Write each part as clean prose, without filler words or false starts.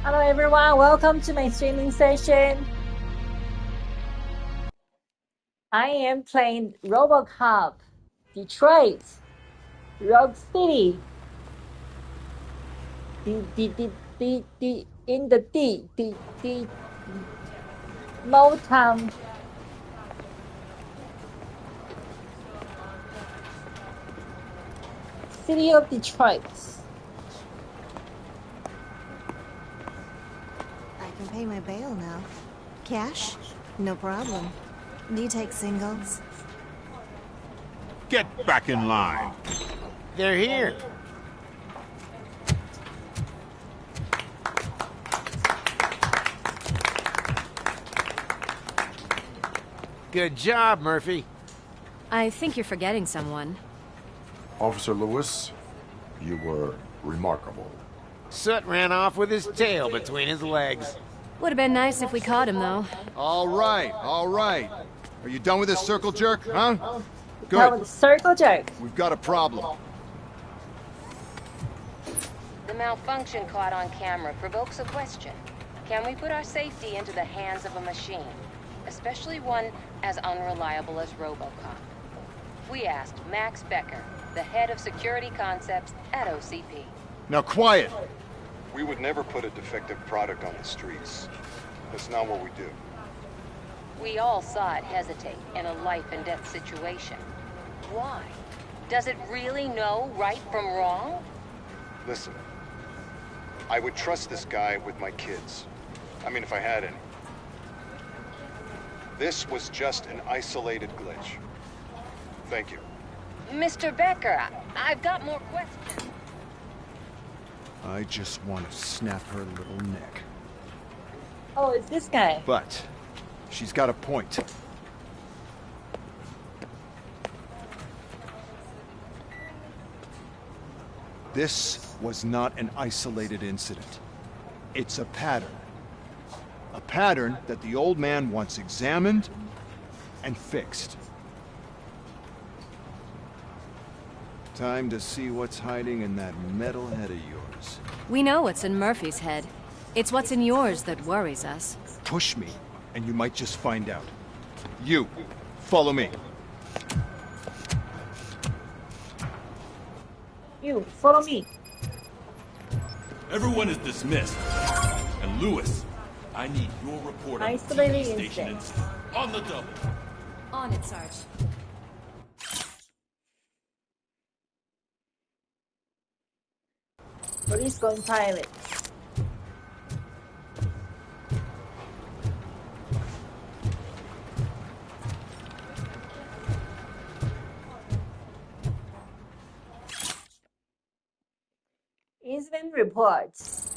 Hello everyone, welcome to my streaming session. I am playing RoboCop, Detroit, Rogue City, in the Motown. City of Detroit. I can pay my bail now. Cash? No problem. Do you take singles? Get back in line. They're here. Good job, Murphy. I think you're forgetting someone. Officer Lewis, you were remarkable. Soot ran off with his tail between his legs. Would have been nice if we caught him, though. All right, all right. Are you done with this circle jerk, huh? That was Good. a circle jerk. We've got a problem. The malfunction caught on camera provokes a question. Can we put our safety into the hands of a machine? Especially one as unreliable as RoboCop. We asked Max Becker, the head of security concepts at OCP. Now quiet. We would never put a defective product on the streets. That's not what we do. We all saw it hesitate in a life and death situation. Why? Does it really know right from wrong? Listen, I would trust this guy with my kids. I mean, if I had any. This was just an isolated glitch. Thank you. Mr. Becker, I've got more questions. I just want to snap her little neck. Oh, it's this guy. But she's got a point. This was not an isolated incident. It's a pattern. A pattern that the old man wants examined and fixed. Time to see what's hiding in that metal head of yours. We know what's in Murphy's head. It's what's in yours that worries us. Push me, and you might just find out. You, follow me. You, follow me. Everyone is dismissed. And Lewis, I need your report on the Isolating TV station incident. on the double. On it, Sarge. Police going pilot. Incident reports.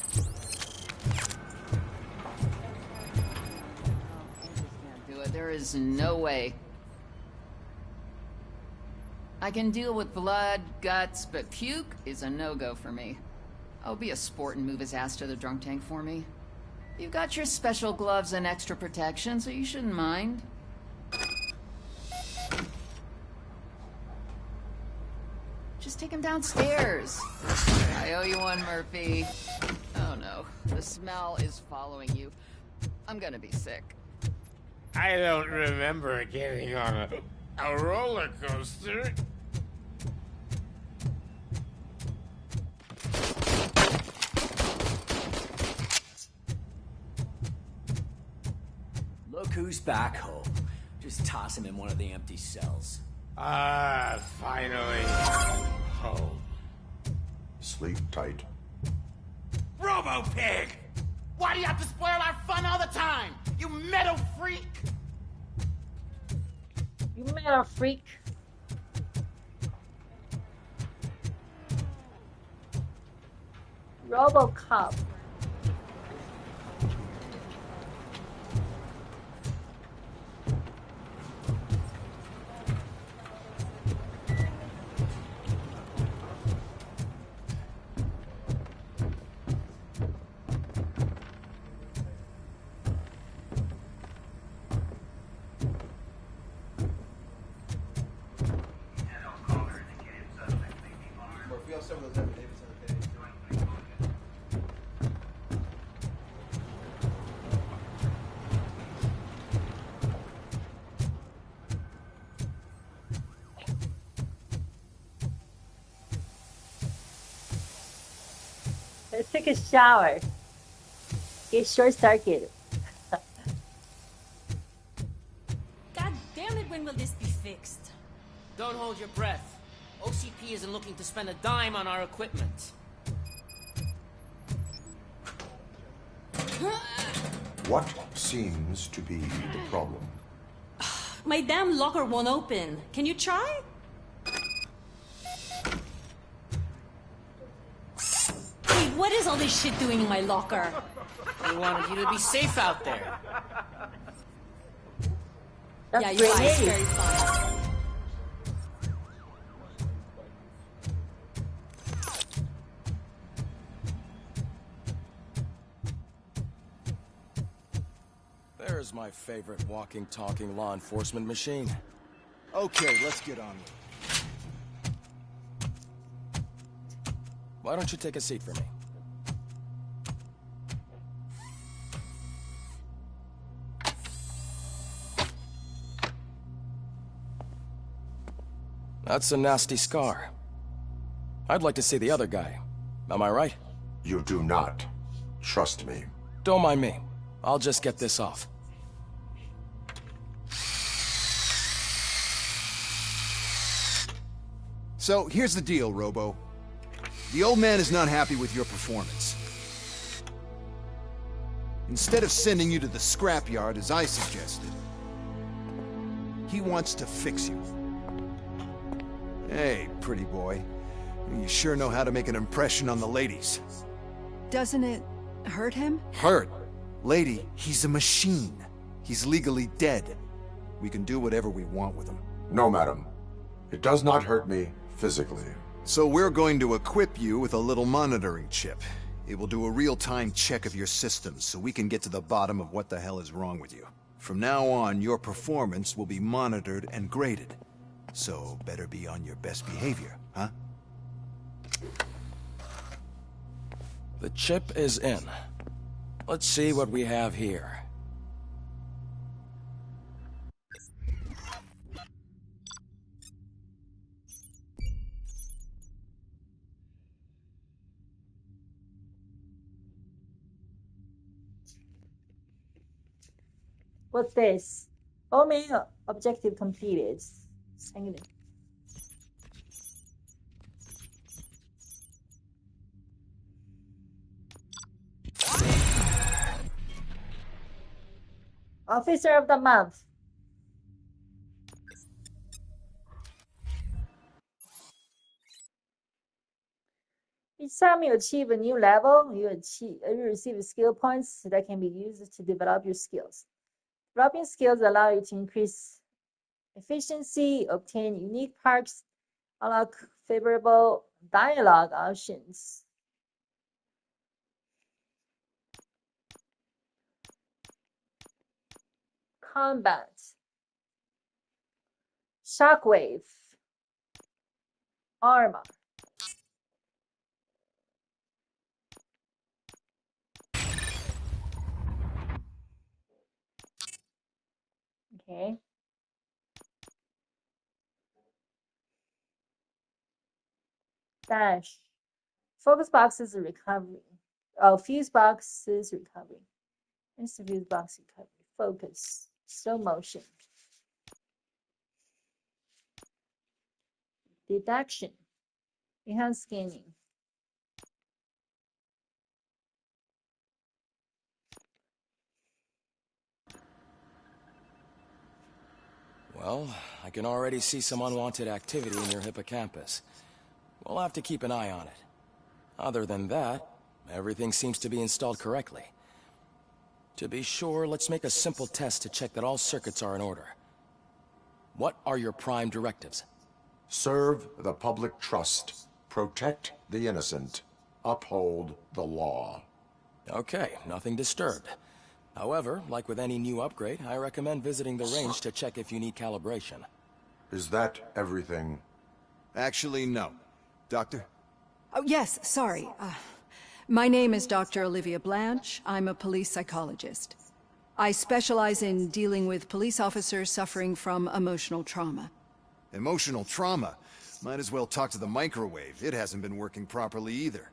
Do it. There is no way. I can deal with blood, guts, but puke is a no-go for me. I'll be a sport and move his ass to the drunk tank for me. You've got your special gloves and extra protection, so you shouldn't mind. Just take him downstairs. I owe you one, Murphy. Oh no, the smell is following you. I'm gonna be sick. I don't remember getting on a roller coaster. Look who's back home. Just toss him in one of the empty cells. Ah, finally. Home. Sleep tight. Robo-Pig! Why do you have to spoil our fun all the time? You metal freak! You metal freak. RoboCop. took a shower. Get short-circuited. God damn it, when will this be fixed? Don't hold your breath. OCP isn't looking to spend a dime on our equipment. What seems to be the problem? My damn locker won't open. Can you try? Hey, what is all this shit doing in my locker? We wanted you to be safe out there. That's yeah, you're right. It's great. very fun. There's my favorite walking, talking law enforcement machine. Okay, let's get on with it. Why don't you take a seat for me? That's a nasty scar. I'd like to see the other guy. Am I right? You do not. Trust me. Don't mind me. I'll just get this off. So, here's the deal, Robo. The old man is not happy with your performance. Instead of sending you to the scrapyard, as I suggested, he wants to fix you. Hey, pretty boy. You sure know how to make an impression on the ladies. Doesn't it hurt him? Hurt? Lady, he's a machine. He's legally dead. We can do whatever we want with him. No, madam. It does not hurt me physically. So we're going to equip you with a little monitoring chip. It will do a real-time check of your systems so we can get to the bottom of what the hell is wrong with you. From now on, your performance will be monitored and graded. So better be on your best behavior, huh? The chip is in. Let's see what we have here. What's this? Oh man, objective completed. 생일. Officer of the month. Each time you achieve a new level, you receive skill points that can be used to develop your skills. Developing skills allow you to increase efficiency, obtain unique perks, unlock favorable dialogue options. Combat. Shockwave. Armor. Okay. Dash. Focus boxes recovery. Oh, fuse boxes recovery. Instant fuse box recovery. Focus. Slow motion. Detection. Enhanced scanning. Well, I can already see some unwanted activity in your hippocampus. We'll have to keep an eye on it. Other than that, everything seems to be installed correctly. To be sure, let's make a simple test to check that all circuits are in order. What are your prime directives? Serve the public trust. Protect the innocent. Uphold the law. Okay, nothing disturbed. However, like with any new upgrade, I recommend visiting the range to check if you need calibration. Is that everything? Actually, no. Doctor? Oh, yes, sorry. My name is Dr. Olivia Blanche. I'm a police psychologist. I specialize in dealing with police officers suffering from emotional trauma. Emotional trauma? Might as well talk to the microwave. It hasn't been working properly either.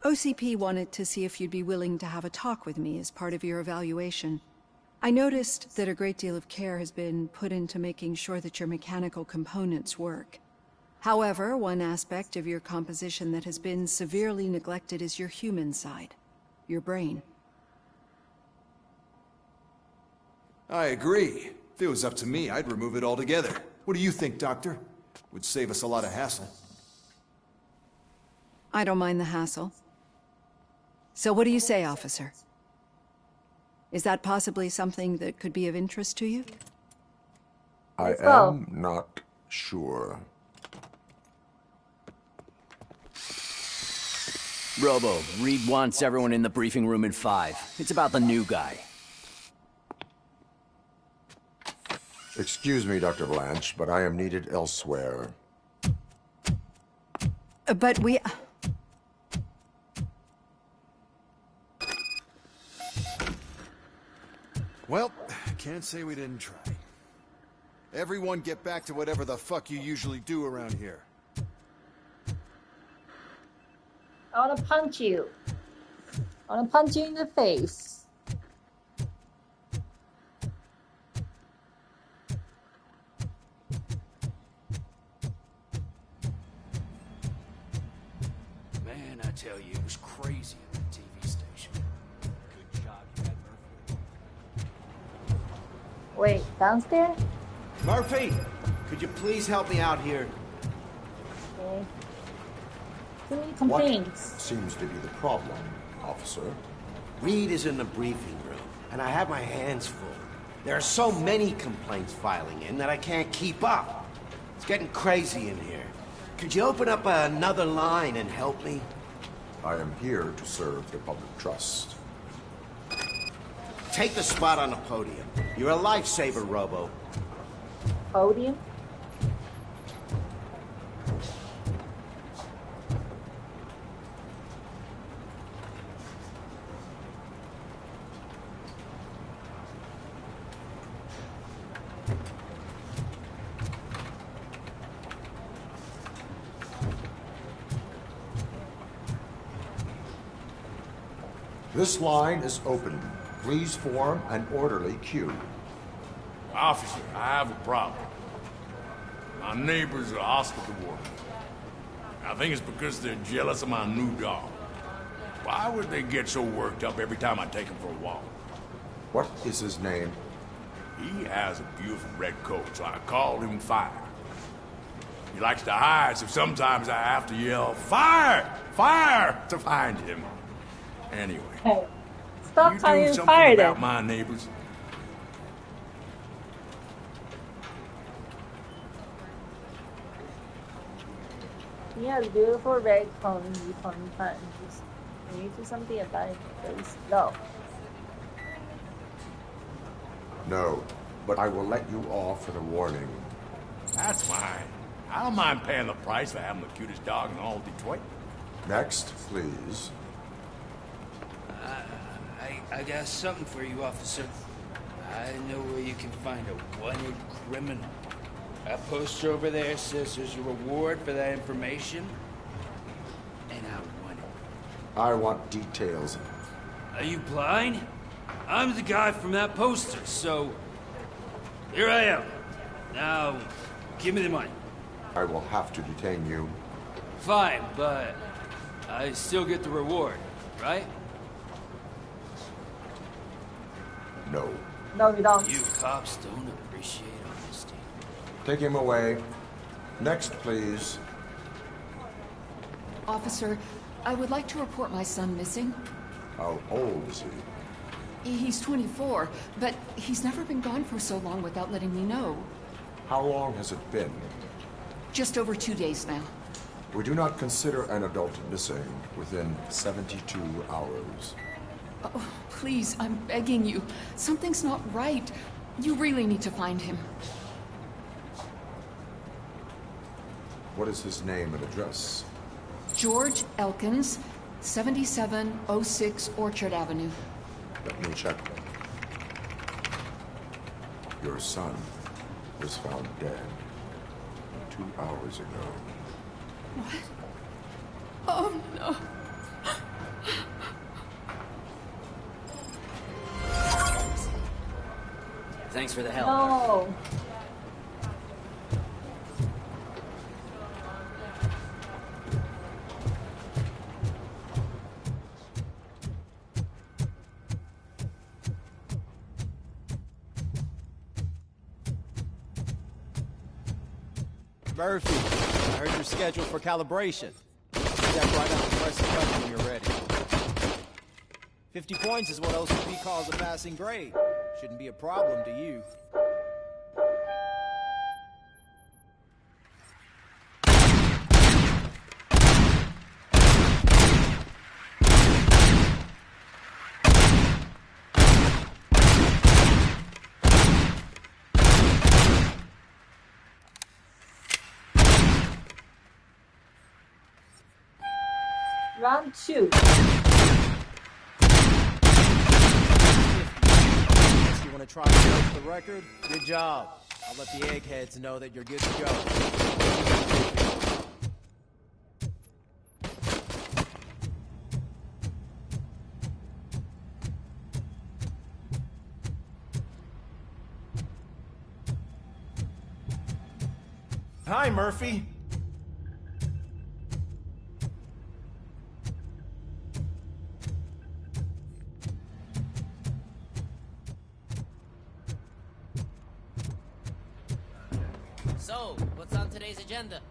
OCP wanted to see if you'd be willing to have a talk with me as part of your evaluation. I noticed that a great deal of care has been put into making sure that your mechanical components work. However, one aspect of your composition that has been severely neglected is your human side, your brain. I agree. If it was up to me, I'd remove it altogether. What do you think, Doctor? Would save us a lot of hassle. I don't mind the hassle. So what do you say, officer? Is that possibly something that could be of interest to you? I am not sure. Robo, Reed wants everyone in the briefing room in 5. It's about the new guy. Excuse me, Dr. Blanche, but I am needed elsewhere. But we... Well, can't say we didn't try. Everyone get back to whatever the fuck you usually do around here. I wanna punch you. I wanna punch you in the face. Man, I tell you, it was crazy at the TV station. Good job you had Murphy. Wait, downstairs? Murphy, could you please help me out here? Okay. Too many complaints. What seems to be the problem, officer? Reed is in the briefing room, and I have my hands full. There are so many complaints filing in that I can't keep up. It's getting crazy in here. Could you open up another line and help me? I am here to serve the public trust. Take the spot on the podium. You're a lifesaver, Robo. Podium? This line is open. Please form an orderly queue. Officer, I have a problem. My neighbors are hostile toward me. I think it's because they're jealous of my new dog. Why would they get so worked up every time I take him for a walk? What is his name? He has a beautiful red coat, so I called him Fire. He likes to hide, so sometimes I have to yell, "Fire! Fire!" to find him. Anyway, hey, stop you calling do him something Fire about then. my neighbors. He has beautiful red pony buttons. Can you do something about it, please? No. No, but I will let you off with a warning. That's fine. I don't mind paying the price for having the cutest dog in all Detroit. Next, please. I got something for you, officer. I know where you can find a wanted criminal. That poster over there says there's a reward for that information, and I want it. I want details. Are you blind? I'm the guy from that poster, so here I am. Now, give me the money. I will have to detain you. Fine, but I still get the reward, right? No. No, you don't. You cops don't appreciate honesty. Take him away. Next, please. Officer, I would like to report my son missing. How old is he? He's 24, but he's never been gone for so long without letting me know. How long has it been? Just over 2 days now. We do not consider an adult missing within 72 hours. Oh, please, I'm begging you. Something's not right. You really need to find him. What is his name and address? George Elkins, 7706 Orchard Avenue. Let me check. Your son was found dead 2 hours ago. What? Oh, no. Thanks for the help. No. Murphy, I heard you're scheduled for calibration. Step right up and press the button when you're ready. 50 points is what OCP calls a passing grade. Shouldn't be a problem to you. Round 2. You want to try to break the record? Good job. I'll let the eggheads know that you're good to go. Hi, Murphy. So, what's on today's agenda?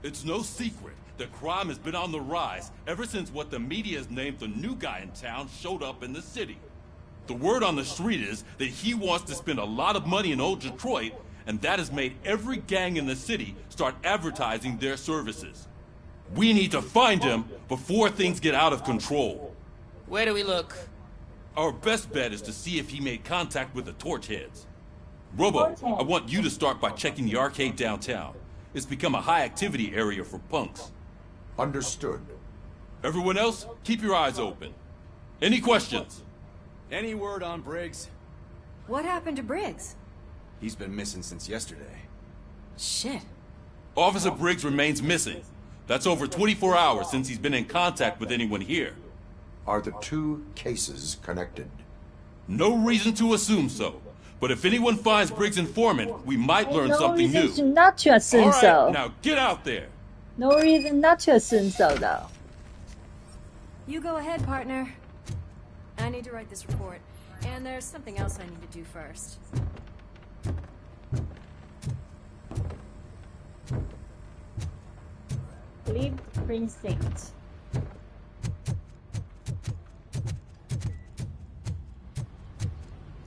It's no secret that crime has been on the rise ever since what the media has named the new guy in town showed up in the city. The word on the street is that he wants to spend a lot of money in old Detroit, and that has made every gang in the city start advertising their services. We need to find him before things get out of control. Where do we look? Our best bet is to see if he made contact with the Torchheads. Robo, I want you to start by checking the arcade downtown. It's become a high-activity area for punks. Understood. Everyone else, keep your eyes open. Any questions? Any word on Briggs? What happened to Briggs? He's been missing since yesterday. Shit. Officer Briggs remains missing. That's over 24 hours since he's been in contact with anyone here. Are the two cases connected? No reason to assume so. But if anyone finds Briggs' informant, we might learn something No new. reason not to assume All right, so. now get out there. No reason not to assume so, though. You go ahead, partner. I need to write this report, and there's something else I need to do first. Leave the precinct.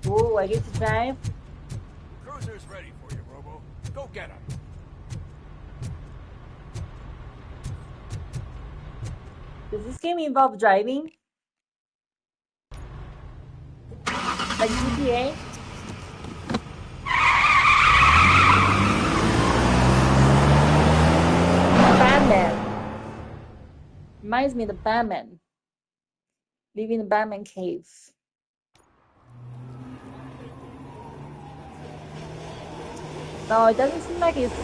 Oh, I get to drive. Cruiser's ready for you, Robo. Go get him. Does this game involve driving? Like GTA? Batman. Reminds me of the Batman. Living in the Batman cave. No, it doesn't seem like it's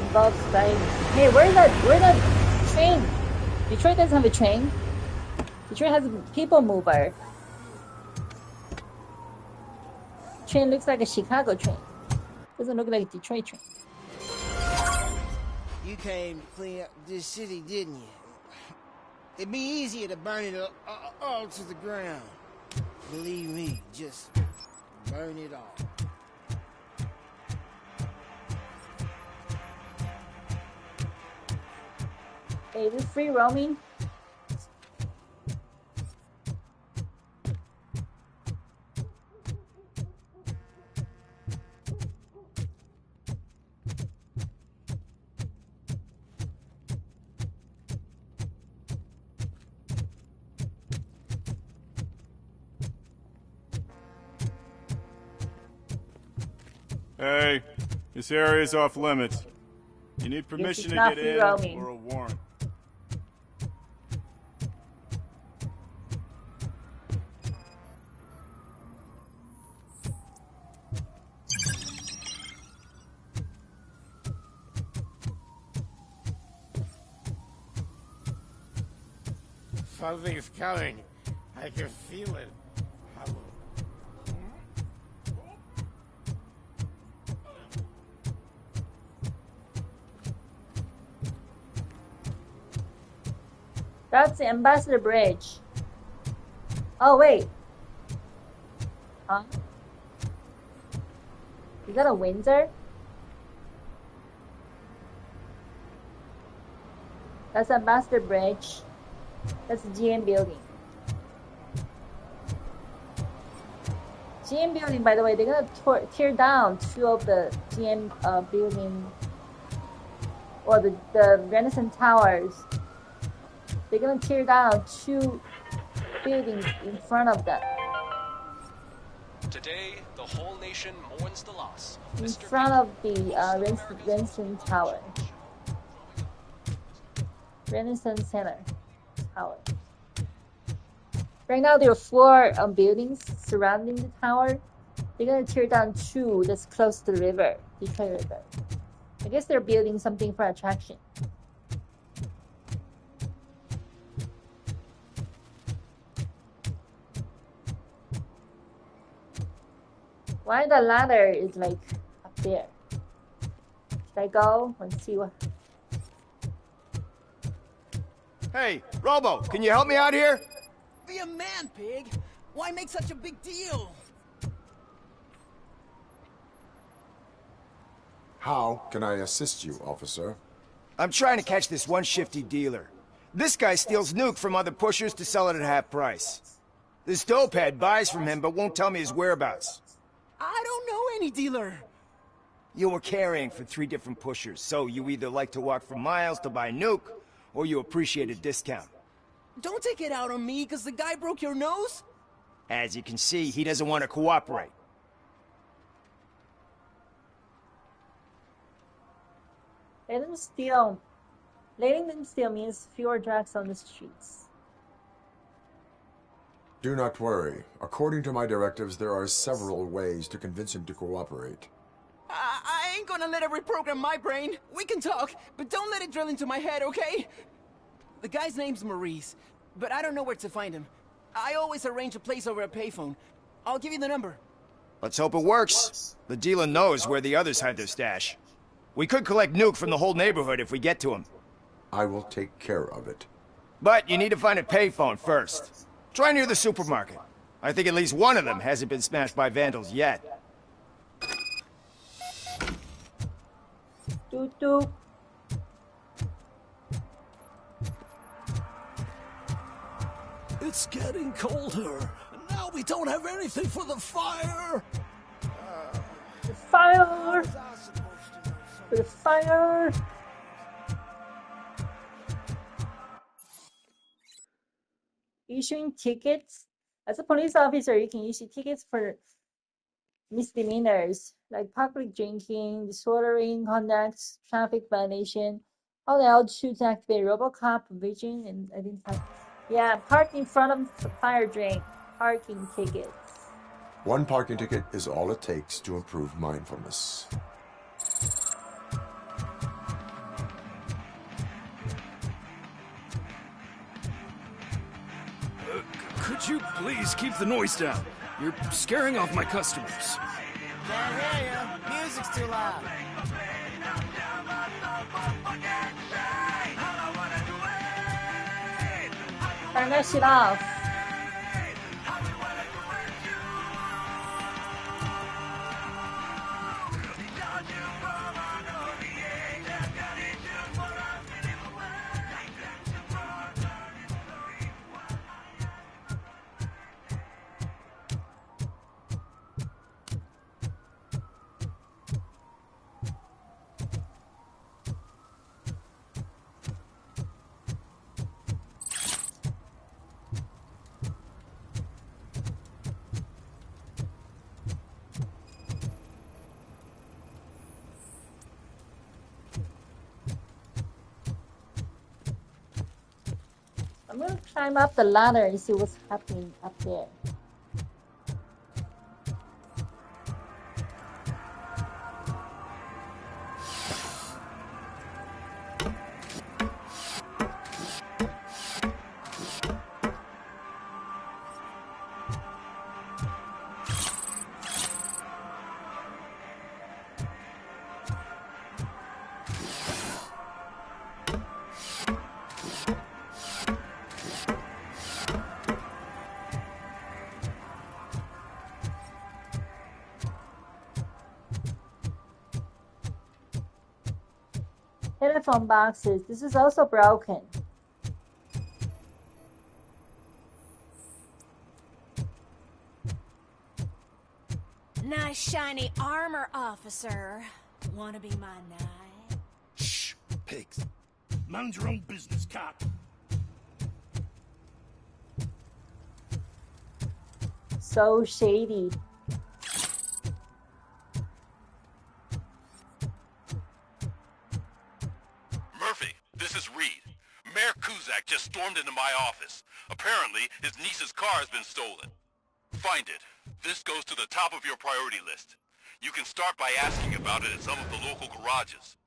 involves driving. Hey, where's that train? Detroit doesn't have a train. Detroit has a people mover. Train looks like a Chicago train. Doesn't look like a Detroit train. You came to clean up this city, didn't you? It'd be easier to burn it all to the ground. Believe me, just burn it all. Hey, is this free roaming? Hey, this area is off limits. You need permission to get in or a warrant. Something's coming. I can feel it. That's the Ambassador Bridge. Oh, wait. Huh? Is that a Windsor? That's Ambassador Bridge. That's the GM building. GM building, by the way, they're gonna tear down 2 of the GM building, or the Renaissance Towers. They're gonna tear down 2 buildings in front of them. Today, the whole nation mourns the loss. In front of the Renaissance Tower. Renaissance Center Tower. Right now, there are 4 buildings surrounding the tower. They're gonna tear down 2 that's close to the river, Detroit River. I guess they're building something for attraction. Why the ladder is like up there? Should I go and see what? Hey, Robo, can you help me out here? Be a man, pig. Why make such a big deal? How can I assist you, officer? I'm trying to catch this one shifty dealer. This guy steals nuke from other pushers to sell it at half price. This dopehead buys from him but won't tell me his whereabouts. I don't know any dealer. You were carrying for 3 different pushers, so you either like to walk for miles to buy nuke, or you appreciate a discount. Don't take it out on me, because the guy broke your nose? As you can see, he doesn't want to cooperate. Letting them steal means fewer drugs on the streets. Do not worry. According to my directives, there are several ways to convince him to cooperate. I ain't gonna let it reprogram my brain. We can talk, but don't let it drill into my head, okay? The guy's name's Maurice, but I don't know where to find him. I always arrange a place over a payphone. I'll give you the number. Let's hope it works. The dealer knows where the others hide their stash. We could collect nuke from the whole neighborhood if we get to him. I will take care of it. But you need to find a payphone first. Try near the supermarket. I think at least one of them hasn't been smashed by vandals yet. Doot doot. It's getting colder. Now we don't have anything for the fire. The fire! The fire! Issuing tickets. As a police officer, you can issue tickets for misdemeanors like public drinking, disordering conduct, traffic violation. Oh, I'll choose to activate RoboCop vision, and I didn't have. Yeah, park in front of the fire drain. Parking tickets. 1 parking ticket is all it takes to improve mindfulness. Could you please keep the noise down? You're scaring off my customers. Can't hear you. Music's too loud. Turn that shit off. I'm gonna climb up the ladder and see what's happening up there. Telephone boxes. This is also broken. Nice shiny armor, officer. Wanna be my knight? Shh, pigs. Mind your own business, cop. So shady. Murphy, this is Reed. Mayor Kuzak just stormed into my office. Apparently, his niece's car has been stolen. Find it. This goes to the top of your priority list. You can start by asking about it at some of the local garages.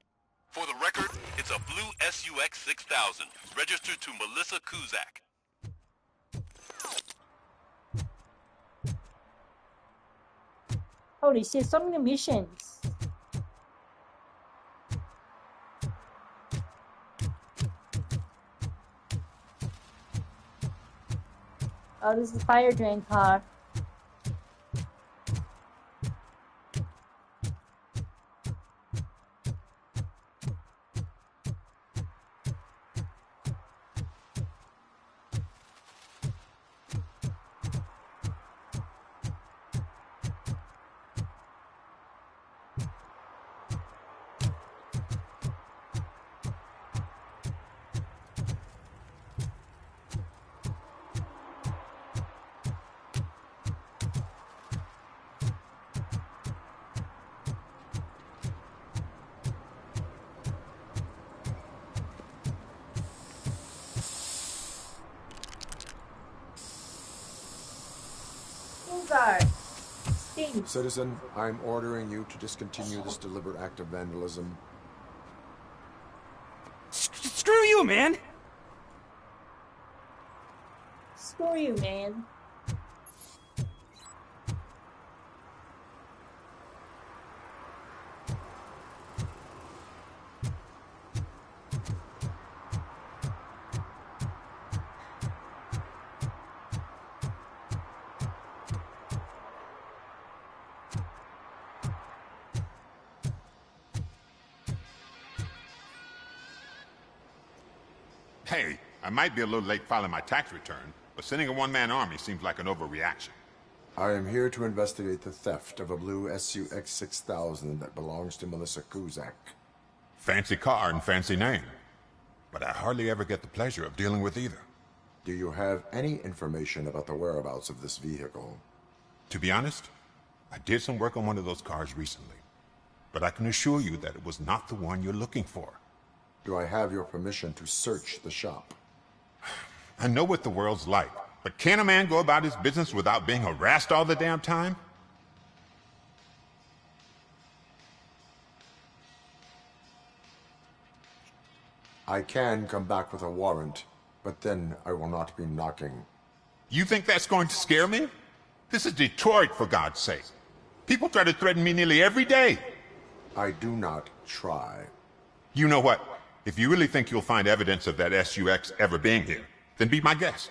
For the record, it's a blue SUX 6000, registered to Melissa Kuzak. Holy shit, so many missions. Oh, this is fire drain car. Citizen, I'm ordering you to discontinue this deliberate act of vandalism. Screw you, man! Screw you, man. Hey, I might be a little late filing my tax return, but sending a one-man army seems like an overreaction. I am here to investigate the theft of a blue SUX 6000 that belongs to Melissa Kuzak. Fancy car and fancy name, but I hardly ever get the pleasure of dealing with either. Do you have any information about the whereabouts of this vehicle? To be honest, I did some work on one of those cars recently, but I can assure you that it was not the one you're looking for. Do I have your permission to search the shop? I know what the world's like, but can a man go about his business without being harassed all the damn time? I can come back with a warrant, but then I will not be knocking. You think that's going to scare me? This is Detroit, for God's sake. People try to threaten me nearly every day. I do not try. You know what? If you really think you'll find evidence of that SUX ever being here, then be my guest.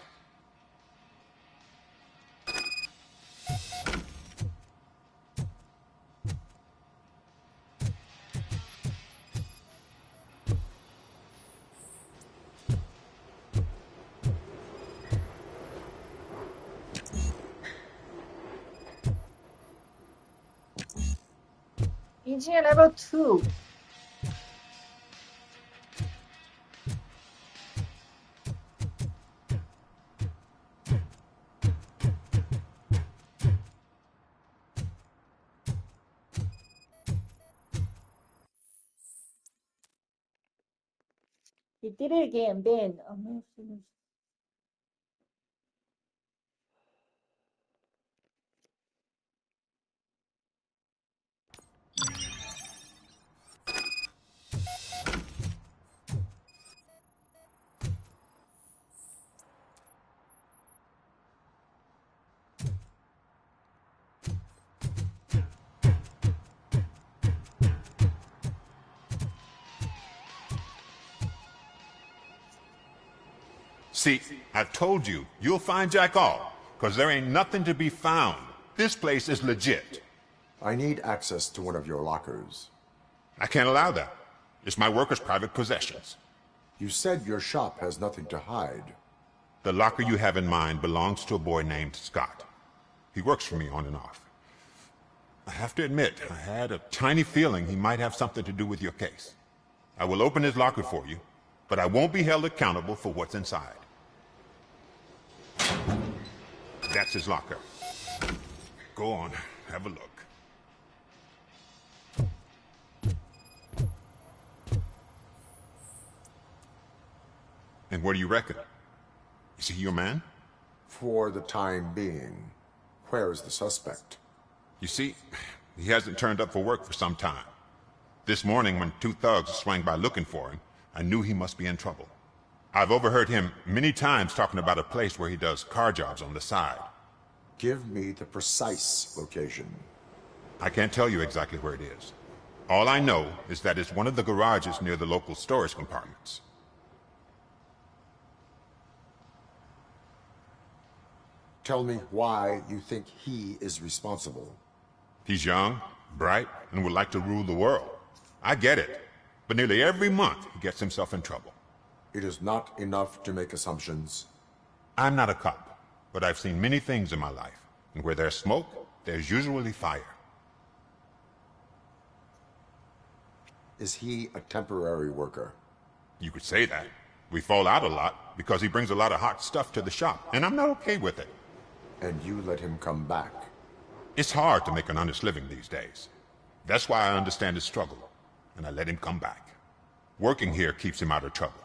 Engineer level 2. He did it again, Ben. Oh, no. See, I told you, you'll find Jack All, because there ain't nothing to be found. This place is legit. I need access to one of your lockers. I can't allow that. It's my workers' private possessions. You said your shop has nothing to hide. The locker you have in mind belongs to a boy named Scott. He works for me on and off. I have to admit, I had a tiny feeling he might have something to do with your case. I will open his locker for you, but I won't be held accountable for what's inside. That's his locker. Go on, have a look. And what do you reckon? Is he your man? For the time being. Where is the suspect? You see, he hasn't turned up for work for some time. This morning, when two thugs swang by looking for him, I knew he must be in trouble. I've overheard him many times talking about a place where he does car jobs on the side. Give me the precise location. I can't tell you exactly where it is. All I know is that it's one of the garages near the local storage compartments. Tell me why you think he is responsible. He's young, bright, and would like to rule the world. I get it. But nearly every month, he gets himself in trouble. It is not enough to make assumptions. I'm not a cop, but I've seen many things in my life. And where there's smoke, there's usually fire. Is he a temporary worker? You could say that. We fall out a lot because he brings a lot of hot stuff to the shop, and I'm not okay with it. And you let him come back? It's hard to make an honest living these days. That's why I understand his struggle, and I let him come back. Working here keeps him out of trouble.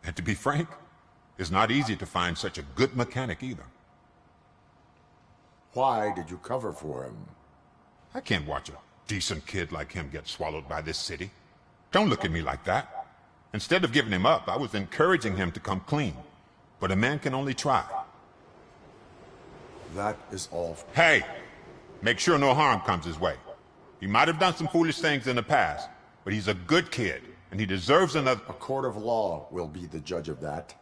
And to be frank, it's not easy to find such a good mechanic either. Why did you cover for him? I can't watch a decent kid like him get swallowed by this city. Don't look at me like that. Instead of giving him up, I was encouraging him to come clean. But a man can only try. That is all. Hey! Make sure no harm comes his way. He might have done some foolish things in the past, but he's a good kid, and he deserves another— A court of law will be the judge of that.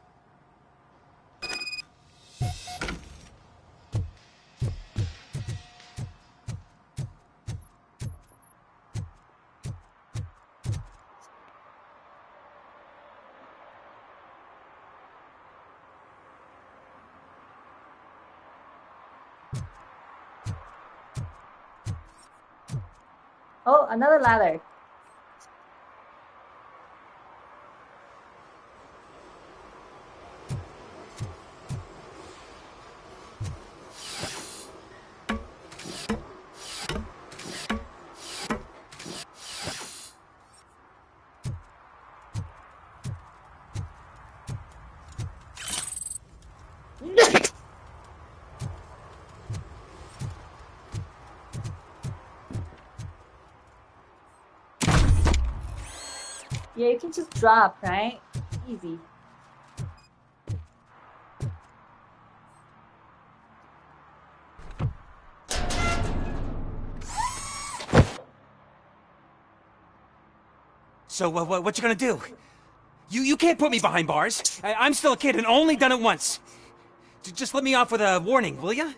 Oh, another ladder. Yeah, you can just drop, right? Easy. So, what you gonna do? You can't put me behind bars. I'm still a kid and only done it once. Just let me off with a warning, will ya?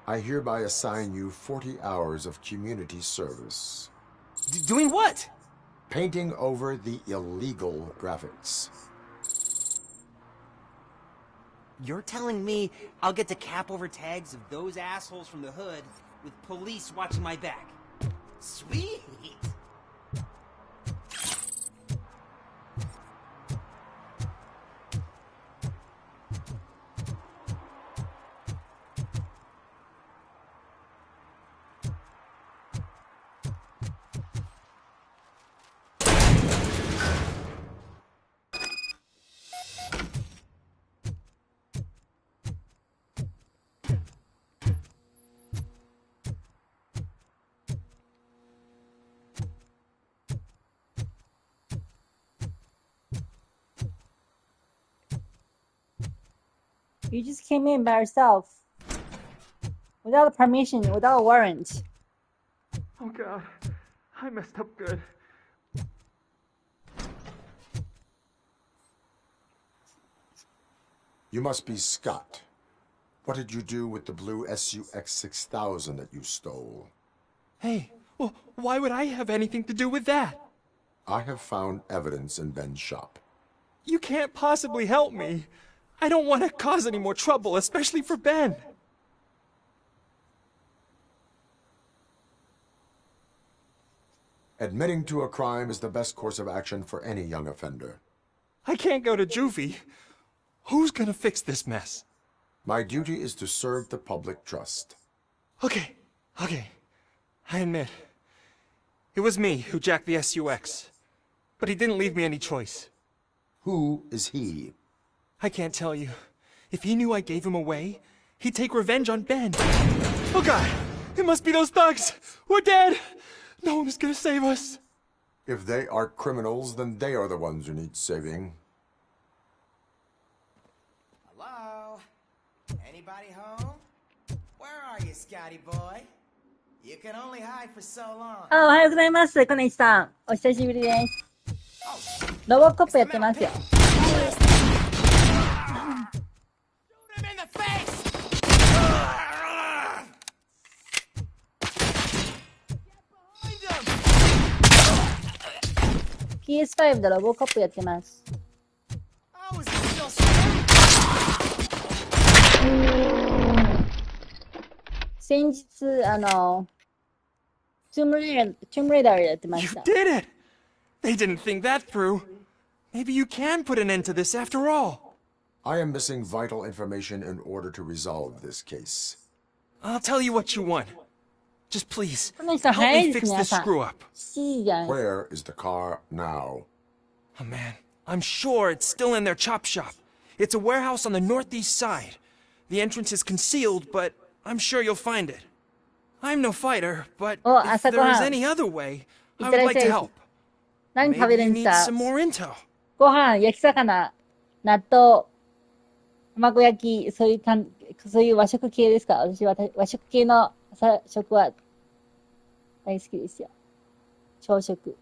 I hereby assign you 40 hours of community service. Doing what? Painting over the illegal graphics. You're telling me I'll get to cap over tags of those assholes from the hood with police watching my back? Sweet! You just came in by yourself. Without permission, without a warrant. Oh god, I messed up good. You must be Scott. What did you do with the blue SUX 6000 that you stole? Hey, well, why would I have anything to do with that? I have found evidence in Ben's shop. You can't possibly help me. I don't want to cause any more trouble, especially for Ben. Admitting to a crime is the best course of action for any young offender. I can't go to juvie. Who's gonna fix this mess? My duty is to serve the public trust. Okay. I admit. It was me who jacked the SUX. But he didn't leave me any choice. Who is he? I can't tell you. If he knew I gave him away, he'd take revenge on Ben. Oh god! It must be those thugs! We're dead! No one is gonna save us. If they are criminals, then they are the ones who need saving. Hello? Anybody home? Where are you, Scotty boy? You can only hide for so long. おはようございます。小西さん。お久しぶりです。ロボコップやってますよ。PS5 でロボコップやってます。先日、トゥームレーダーやってました。You did it! They didn't think that through. Maybe you can put an end to this after all. I am missing vital information in order to resolve this case. I'll tell you what you want. Just please, この人 help 早い me です fix ね、 this 朝。 screw up. 7時じゃん。 Where is the car now? Oh man, I'm sure it's still in their chop shop. It's a warehouse on the northeast side. The entrance is concealed, but I'm sure you'll find it. I'm no fighter, but if there is any other way, I would like to help. 何食べる Maybe ん you です need か？ some more intel. ご飯、焼き魚、納豆、卵焼き、そういう和食系ですか？私は和食系の朝食は大好きですよ。朝食。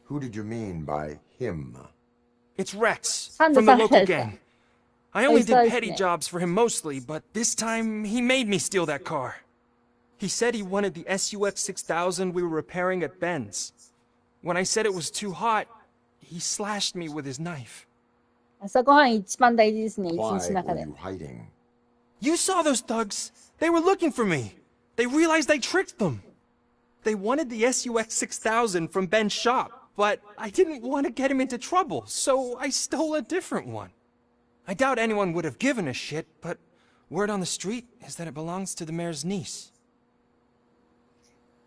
Who did you mean by him? It's Rex, ハン from ド the さん local ですか？ gang. I only 美味しそう did です petty ね。 jobs for him mostly, but this time he made me steal that car. He said he wanted the SUX 6000 we were repairing at Ben's. When I said it was too hot, he slashed me with his knife. 朝ごはん一番大事ですね、一 Why 日の中 were で。 you hiding? You saw those thugs. They were looking for me. They realized I tricked them. They wanted the SUX 6000 from Ben's shop, but I didn't want to get him into trouble, so I stole a different one. I doubt anyone would have given a shit, but word on the street is that it belongs to the mayor's niece.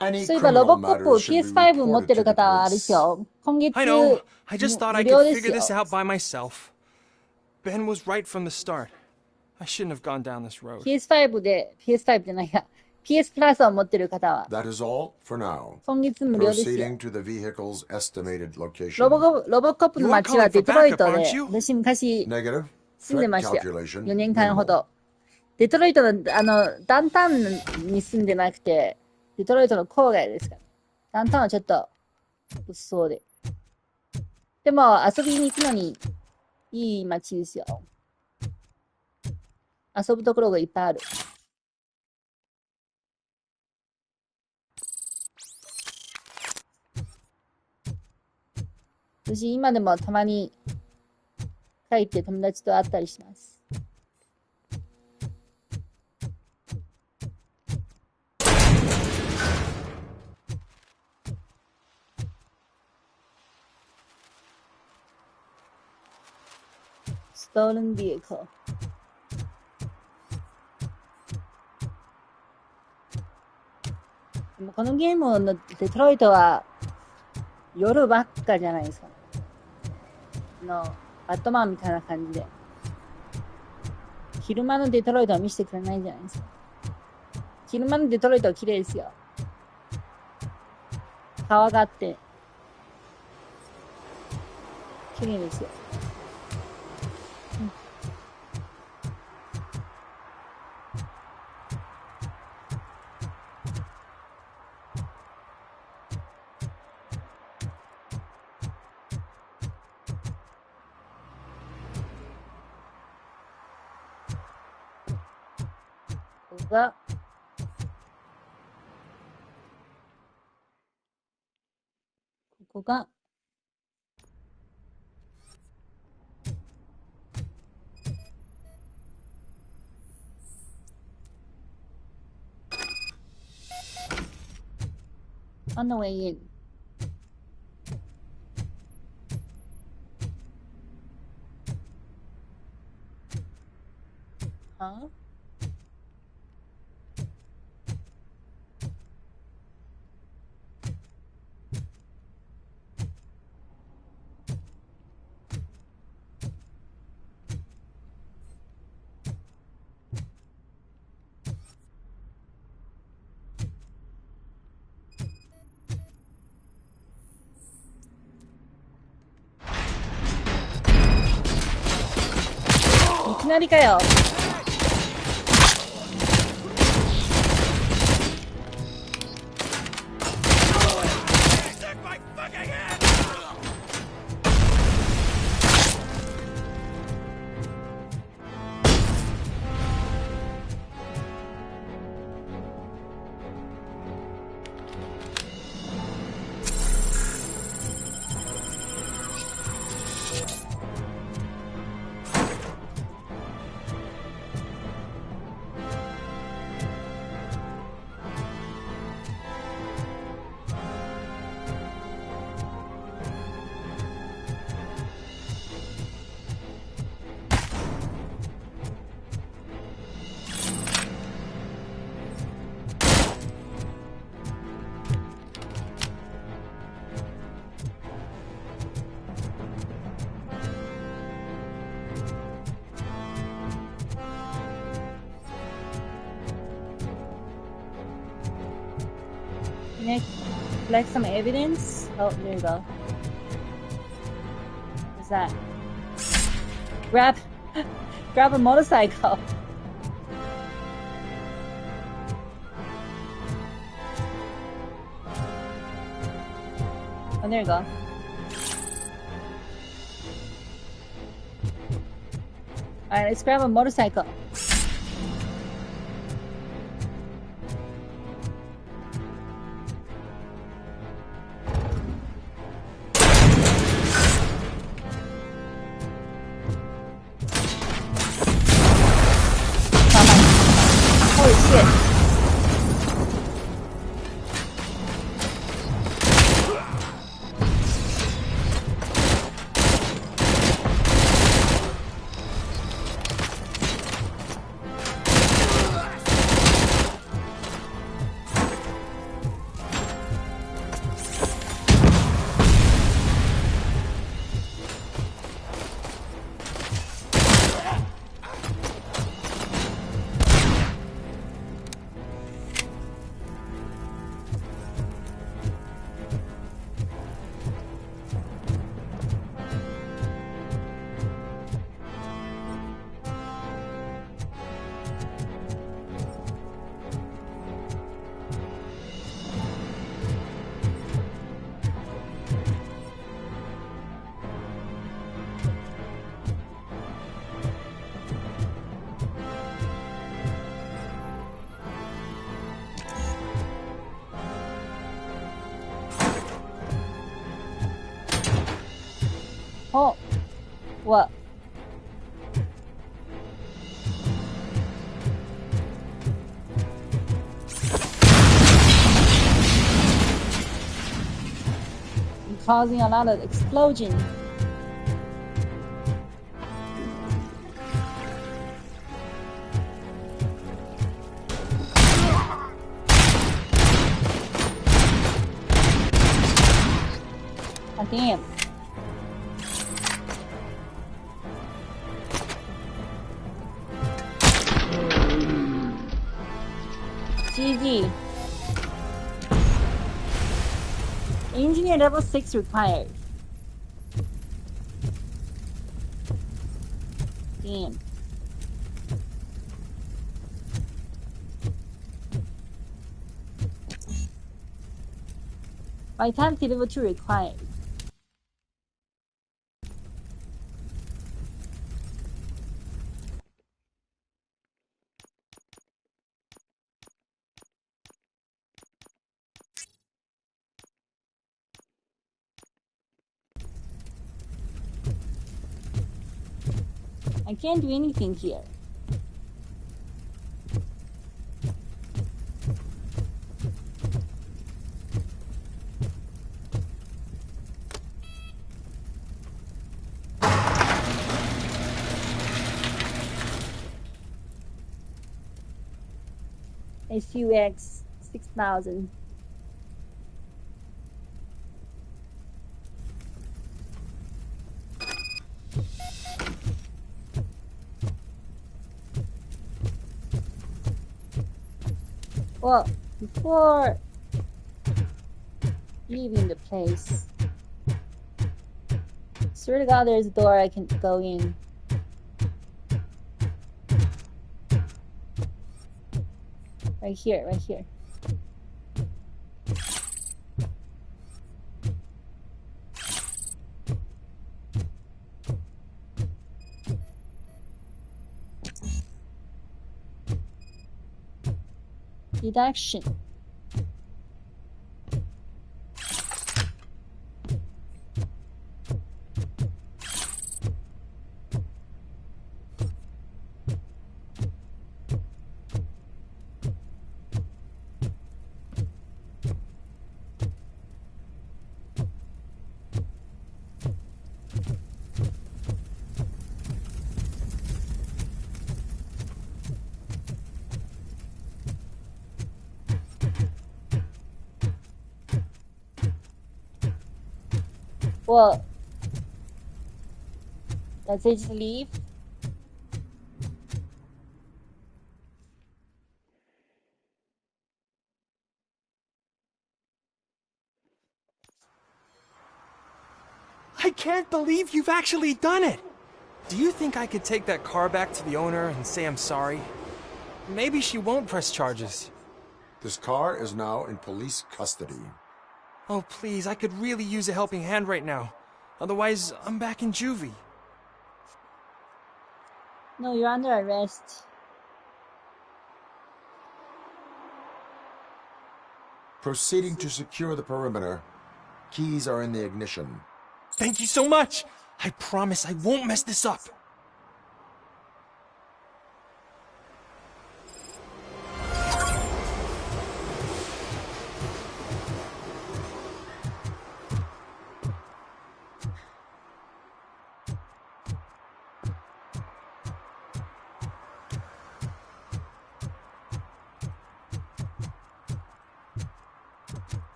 Any そういえばロ criminal ボコップ matters should be PS5 持って reported る to the 方はあれです police. よ。今月 I know. I just thought 無 I 料 could で figure す this よ。 out by myself. Ben was right from the start. I shouldn't have gone down this road. PS5 じゃないや。PS プラスを持ってる方は That is all for now. 今月無料ですよ。 Proceeding to the vehicle's estimated ロ location. ボコップの街はデトロイトで、私昔 Negative. 住んで Threat ましたよ。 calculation. 4年間ほど。デトロイトの、ダウンタウンに住んでなくて、デトロイトの郊外ですから。ダウンタウンはちょっと、物騒で。でも、遊びに行くのに、いい街ですよ。遊ぶところがいっぱいある。私、今でもたまに帰って友達と会ったりします。Stolen vehicle. でもこのゲームのデトロイトは夜ばっかじゃないですか。バットマンみたいな感じで。昼間のデトロイトは見せてくれないじゃないですか。昼間のデトロイトは綺麗ですよ。川があって、killing this guy. ここがOn the way in. Huh?いきなりかよ。Collect some evidence. Oh, there you go. What's that? Grab a motorcycle. Oh, there you go. Alright, let's grab a motorcycle. Oh, what? Causing a lot of explosion. Oh, damn. GG. Engineer level 6 required. Damn. Vitality level 2 required. I can't do anything here. SUX 6000. Well, before leaving the place, swear to God, there's a door I can go in. Right here, right here. Deduction. Well, does it just leave? I can't believe you've actually done it! Do you think I could take that car back to the owner and say I'm sorry? Maybe she won't press charges. This car is now in police custody. Oh, please, I could really use a helping hand right now. Otherwise, I'm back in juvie. No, you're under arrest. Proceeding to secure the perimeter. Keys are in the ignition. Thank you so much! I promise I won't mess this up.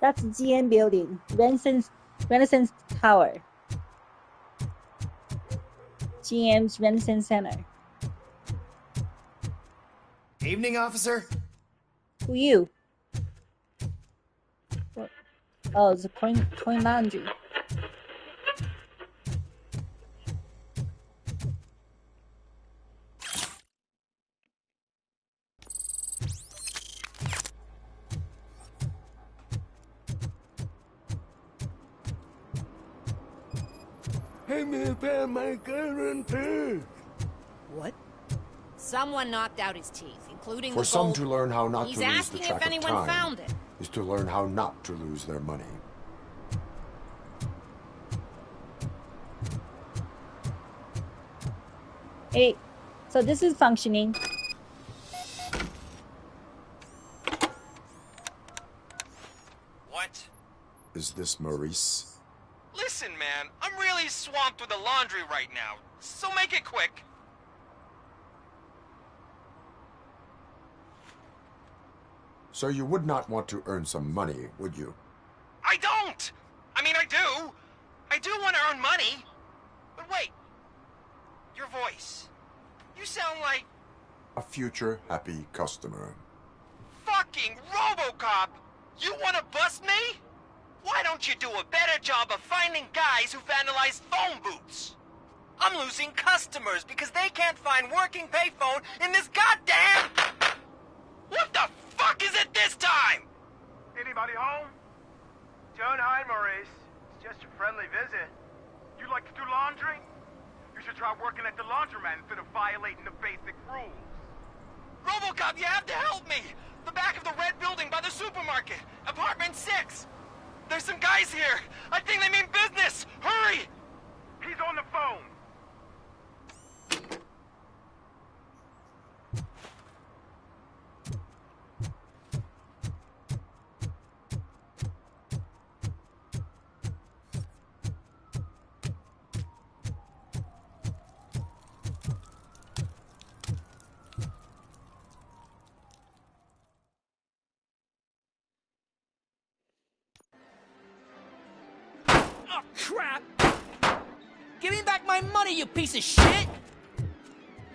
That's GM building, Renaissance Tower. GM's Renaissance Center. Evening, officer. Who you? What? Oh, it's a coin laundry. What? Someone knocked out his teeth, including For the some gold. to learn how not He's to lose the asking track if anyone of time found it. is to learn how not to lose their money. Hey, so this is functioning. What? Is this Maurice? Listen, man, I'm really swamped with the laundry right now, so make it quick. So you would not want to earn some money, would you? I don't! I mean, I do. I do want to earn money. But wait. Your voice. You sound like... A future happy customer. Fuck fucking RoboCop! You wanna bust me? Why don't you do a better job of finding guys who vandalize phone booths? I'm losing customers because they can't find working payphone in this goddamn... What the fuck is it this time? Anybody home? Don't hide, Maurice. It's just a friendly visit. You like to do laundry? You should try working at the laundromat instead of violating the basic rules. RoboCop, you have to help me! The back of the red building by the supermarket. Apartment 6. There's some guys here. I think they mean business. Hurry! He's on the phone. Oh, crap! Give me back my money, you piece of shit!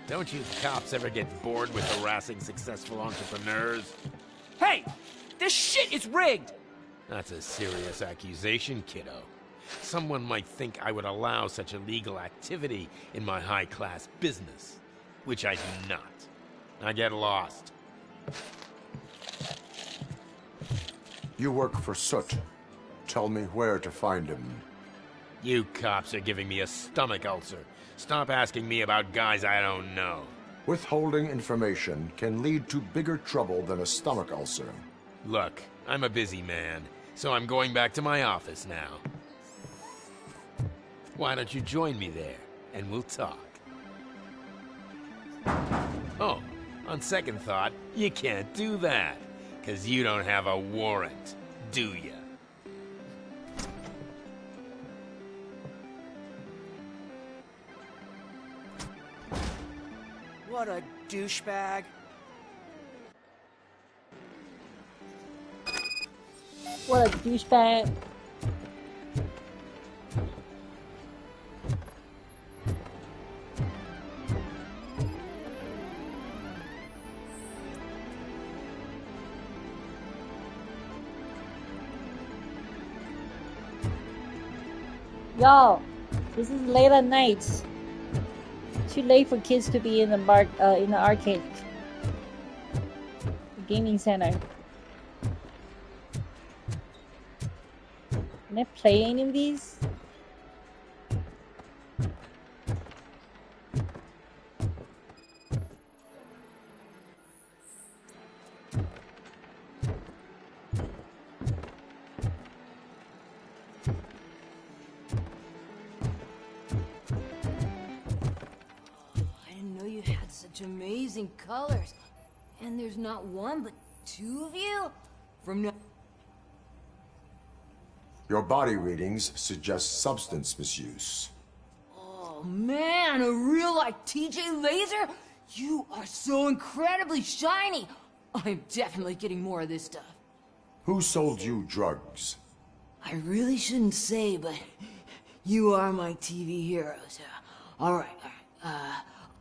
Don't you cops ever get bored with harassing successful entrepreneurs? Hey! This shit is rigged! That's a serious accusation, kiddo. Someone might think I would allow such illegal activity in my high-class business, which I do not. I get lost. You work for Soot. Tell me where to find him. You cops are giving me a stomach ulcer. Stop asking me about guys I don't know. Withholding information can lead to bigger trouble than a stomach ulcer. Look, I'm a busy man, so I'm going back to my office now. Why don't you join me there, and we'll talk. Oh, on second thought, you can't do that, 'cause you don't have a warrant, do ya? What a douchebag. What a douchebag. Yo, this is late at night. Too late for kids to be in the arcade, gaming center. Can I play any of these? Amazing colors. And there's not one, but two of you? From now... Your body readings suggest substance misuse. Oh man, a real like TJ Laser? You are so incredibly shiny. I'm definitely getting more of this stuff. Who sold you drugs? I really shouldn't say, but you are my TV heroes. Alright.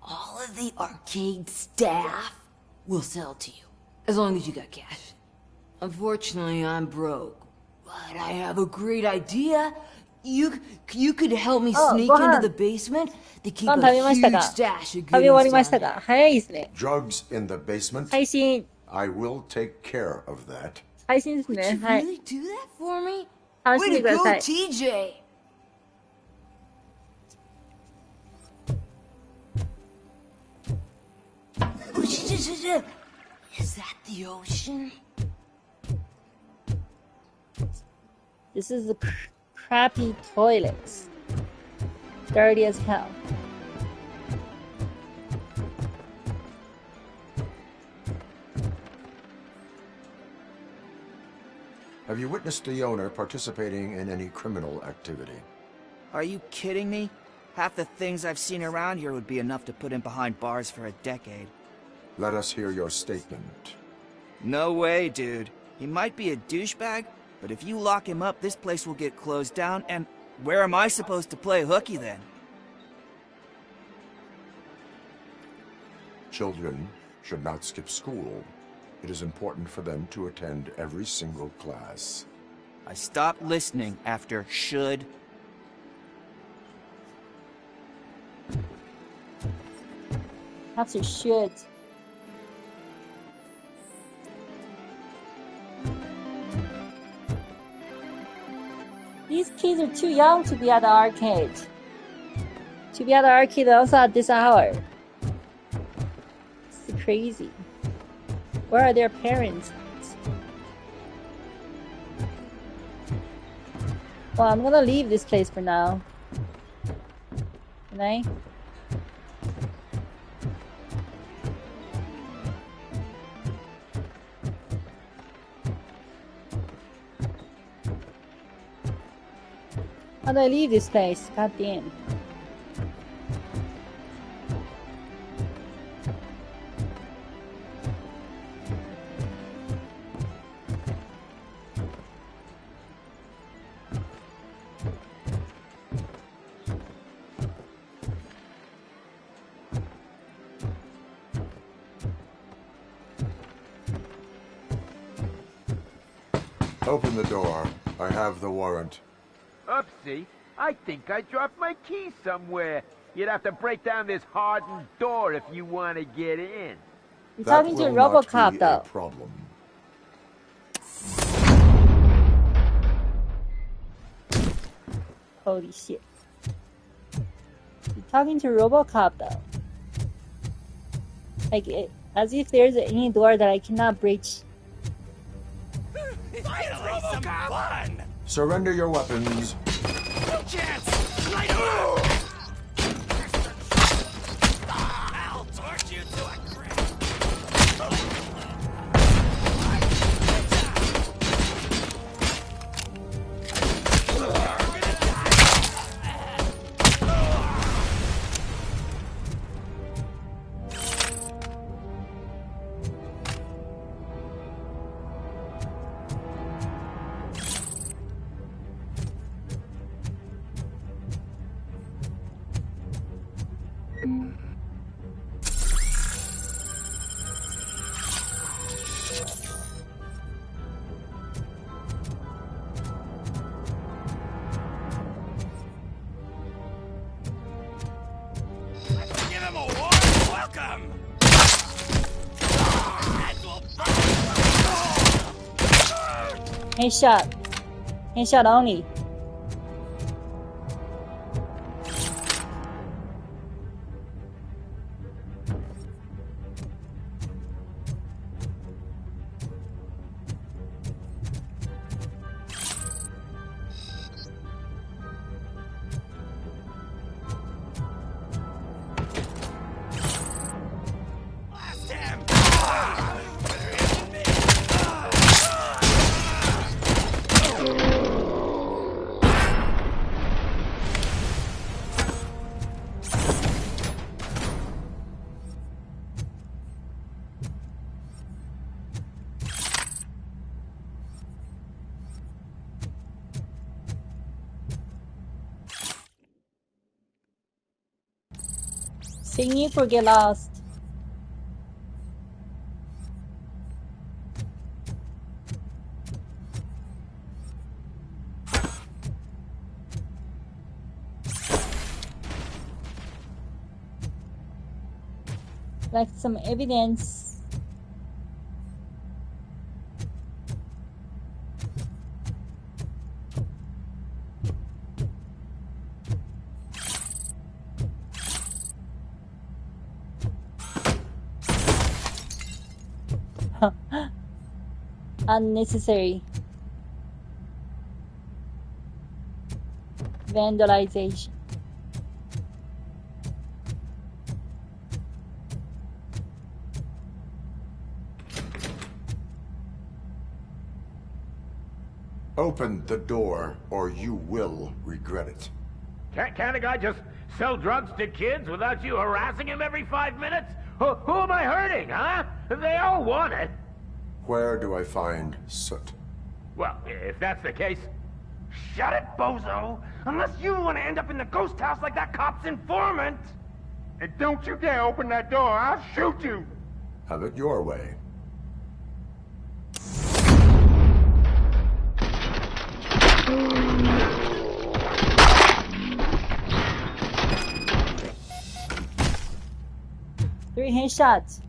All of the arcade staff will sell to you, as long as you got cash. Unfortunately, I'm broke, but I have a great idea. You could help me sneak into the basement. They keep a huge stash of goodies down there. Drugs in the basement? 配信 I will take care of that. 配信ですね。 Would you はい。 really do that for me? 楽しん Way で to くだ go, さい。 TJ! Is that the ocean? This is the crappy toilets. Dirty as hell. Have you witnessed the owner participating in any criminal activity? Are you kidding me? Half the things I've seen around here would be enough to put him behind bars for a decade. Let us hear your statement. No way, dude. He might be a douchebag, but if you lock him up, this place will get closed down, and where am I supposed to play hooky then? Children should not skip school. It is important for them to attend every single class. I stopped listening after should. After should. These kids are too young to be at the arcade. To be at the arcade also at this hour. It's crazy. Where are their parents? Well, I'm gonna leave this place for now. Can I? How do I leave this place? God damn. Open the door. I have the warrant. Oopsie, I think I dropped my key somewhere. You'd have to break down this hardened door if you want to get in. You're talking to RoboCop, though. Problem. Holy shit. You're talking to RoboCop, though. Like, as if there's any door that I cannot breach. Finally, some fun! Surrender your weapons. No chance! Light up! I'll torch you to a Headshot. Headshot only. Sing you for Get Lost. Like some evidence. Unnecessary vandalization. Open the door, or you will regret it. Can't a guy just sell drugs to kids without you harassing him every 5 minutes? Who am I hurting, huh? They all want it. Where do I find Soot? Well, if that's the case, shut it, bozo! Unless you want to end up in the ghost house like that cop's informant! And don't you dare open that door, I'll shoot you! Have it your way. Three headshots.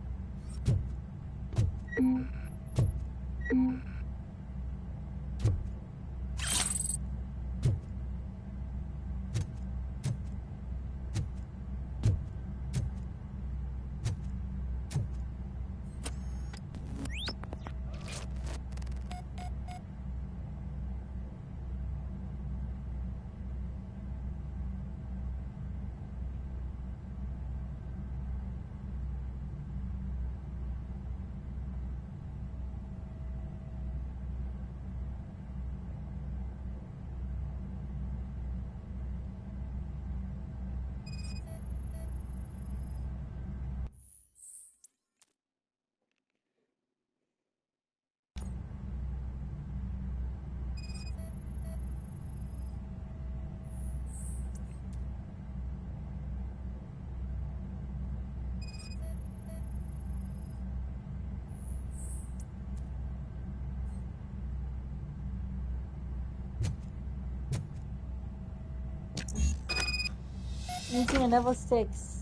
Using a level 6.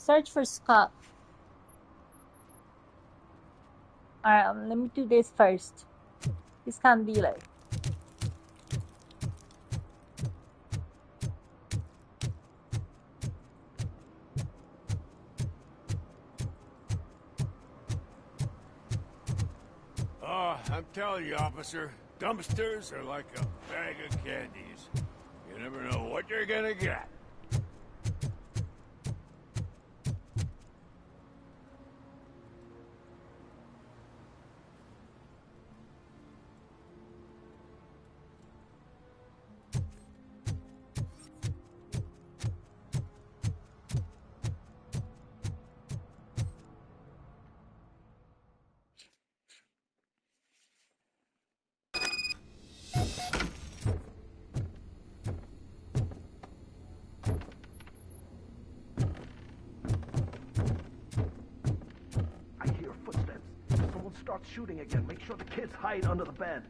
Search for Scott. Alright, let me do this first. This can't be like. Oh, I'm telling you, officer, dumpsters are like a bag of candies. You never know what you're gonna get. I hear footsteps. If someone starts shooting again, make sure the kids hide under the bed.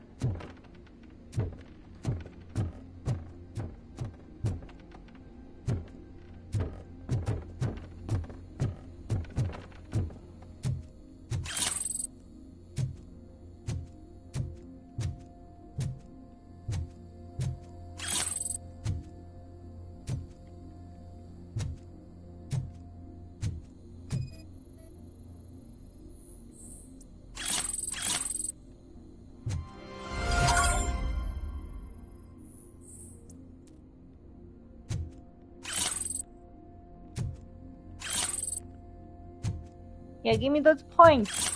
Yeah, give me those points.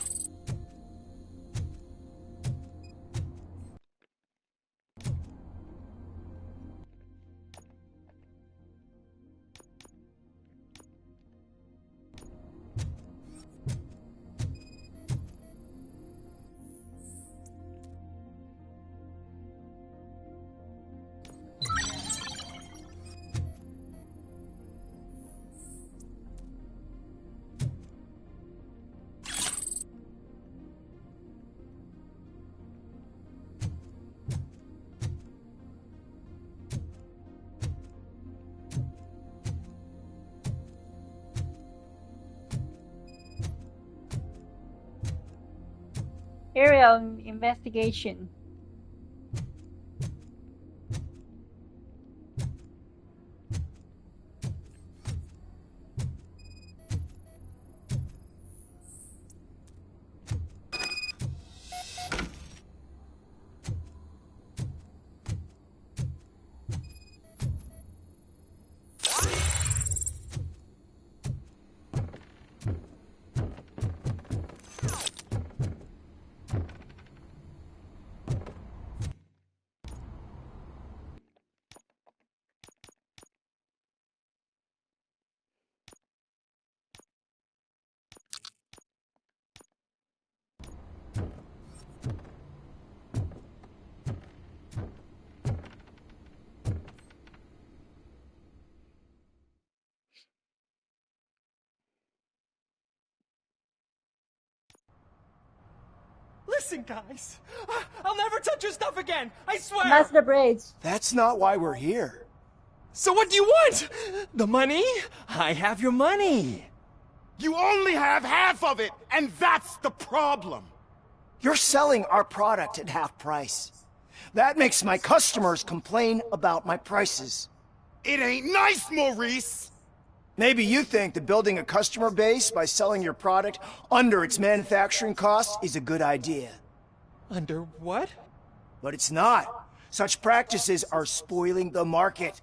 Area of investigation. Listen, guys. I'll never touch your stuff again. I swear. Master braids. That's not why we're here. So what do you want? The money? I have your money. You only have half of it, and that's the problem. You're selling our product at half price. That makes my customers complain about my prices. It ain't nice, Maurice. Maybe you think that building a customer base by selling your product under its manufacturing costs is a good idea. Under what? But it's not. Such practices are spoiling the market.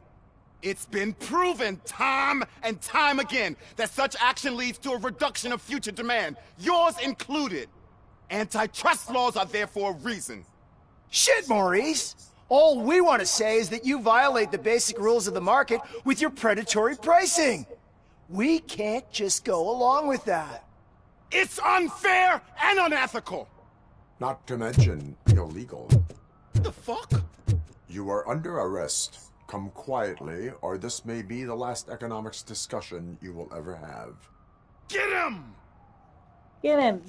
It's been proven time and time again that such action leads to a reduction of future demand, yours included. Antitrust laws are there for a reason. Shit, Maurice! All we want to say is that you violate the basic rules of the market with your predatory pricing. We can't just go along with that. It's unfair and unethical! Not to mention illegal. The fuck? You are under arrest. Come quietly, or this may be the last economics discussion you will ever have. Get him! Get him.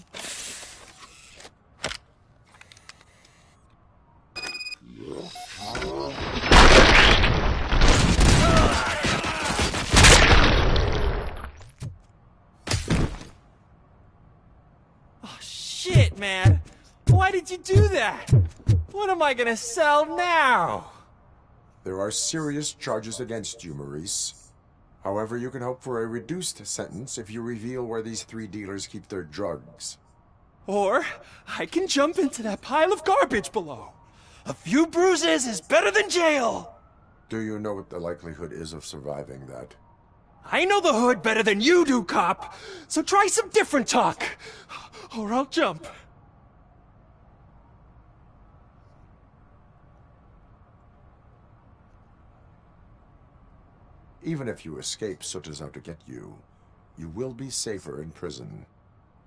Oh, shit, man. Why did you do that? What am I gonna sell now? There are serious charges against you, Maurice. However, you can hope for a reduced sentence if you reveal where these 3 dealers keep their drugs. Or I can jump into that pile of garbage below. A few bruises is better than jail. Do you know what the likelihood is of surviving that? I know the hood better than you do, cop. So try some different talk, or I'll jump. Even if you escape Soot is out to get you, you will be safer in prison.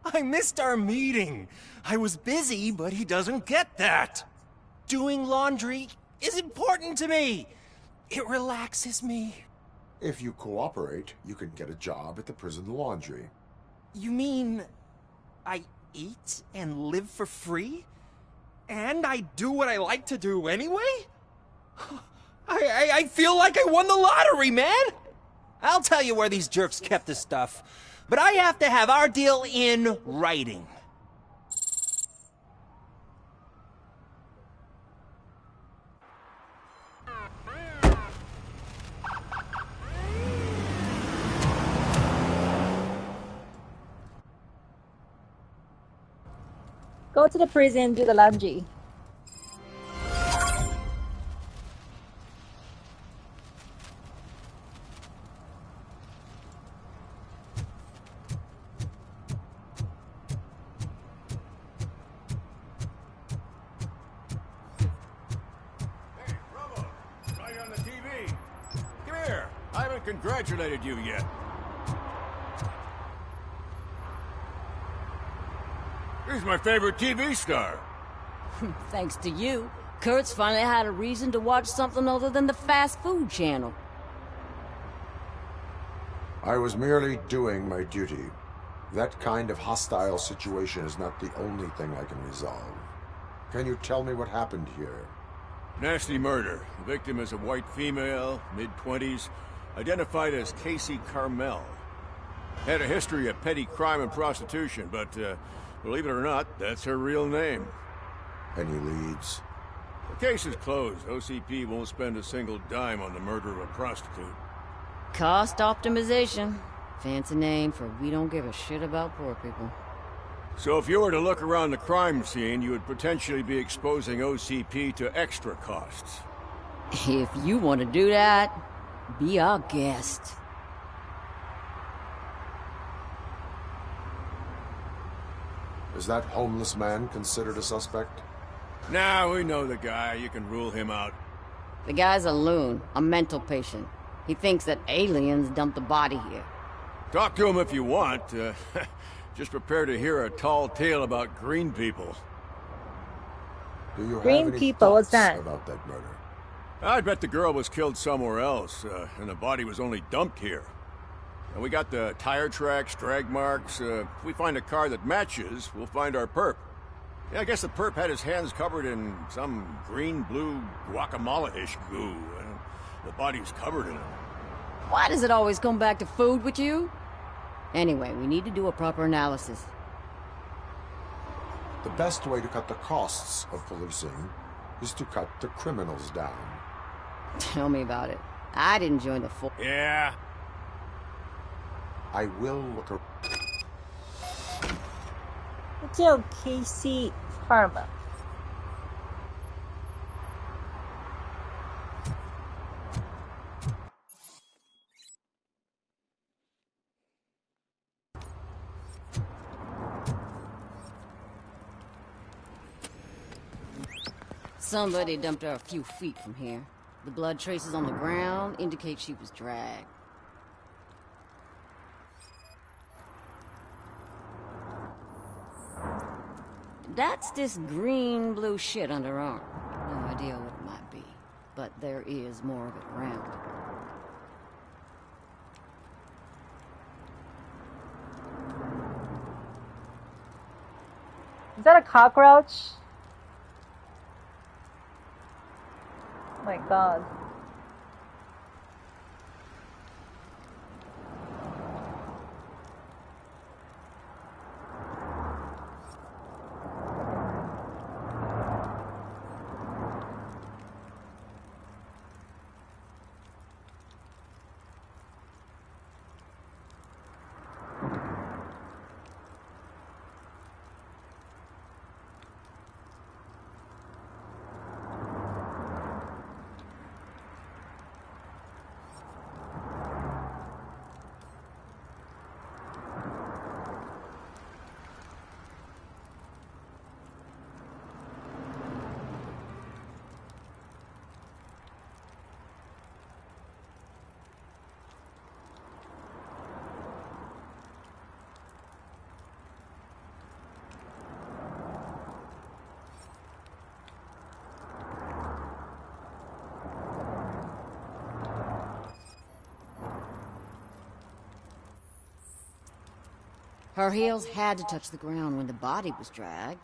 I missed our meeting. I was busy, but he doesn't get that. Doing laundry is important to me. It relaxes me. If you cooperate, you can get a job at the prison laundry. You mean I eat and live for free? And I do what I like to do anyway? I feel like I won the lottery, man! I'll tell you where these jerks kept the stuff, but I have to have our deal in writing. Go to the prison, do the laundry. Congratulated you yet. Here's my favorite TV star. Thanks to you, Kurt's finally had a reason to watch something other than the fast food channel. I was merely doing my duty. That kind of hostile situation is not the only thing I can resolve. Can you tell me what happened here? Nasty murder. The victim is a white female, mid-20s, identified as Casey Carmel. Had a history of petty crime and prostitution, but Believe it or not, that's her real name. Any leads? The case is closed. OCP won't spend a single dime on the murder of a prostitute. Cost optimization. Fancy name for we don't give a shit about poor people. So if you were to look around the crime scene, you would potentially be exposing OCP to extra costs. If you want to do that, be our guest. Is that homeless man considered a suspect? Nah, we know the guy. You can rule him out. The guy's a loon, a mental patient. He thinks that aliens dumped the body here. Talk to him if you want. Just prepare to hear a tall tale about green people. Do you Green have any people, what's thoughts that? about that murder? I bet the girl was killed somewhere else, and the body was only dumped here. And we got the tire tracks, drag marks. If we find a car that matches, we'll find our perp. Yeah, I guess the perp had his hands covered in some green-blue guacamole-ish goo. The body was covered in it. Why does it always come back to food with you? Anyway, we need to do a proper analysis. The best way to cut the costs of policing is to cut the criminals down. Tell me about it. I didn't join the force. Yeah. I will look up. 叫 KC Pharma。Somebody dumped her a few feet from here. The blood traces on the ground indicate she was dragged. That's this green-blue shit under her arm. No idea what it might be, but there is more of it around. Is that a cockroach? Oh my god. Her heels had to touch the ground when the body was dragged.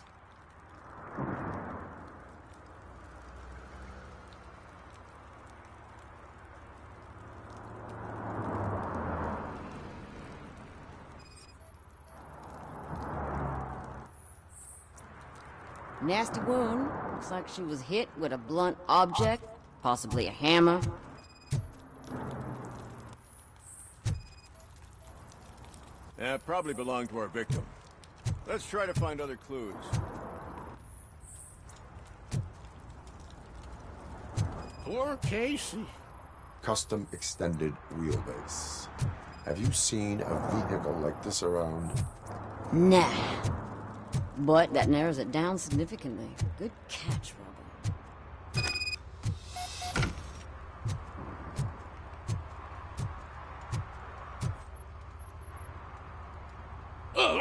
Nasty wound. Looks like she was hit with a blunt object, possibly a hammer. Probably belonged to our victim. Let's try to find other clues. Poor Casey. Custom extended wheelbase. Have you seen a vehicle like this around? Nah. But that narrows it down significantly. Good catch, Robo.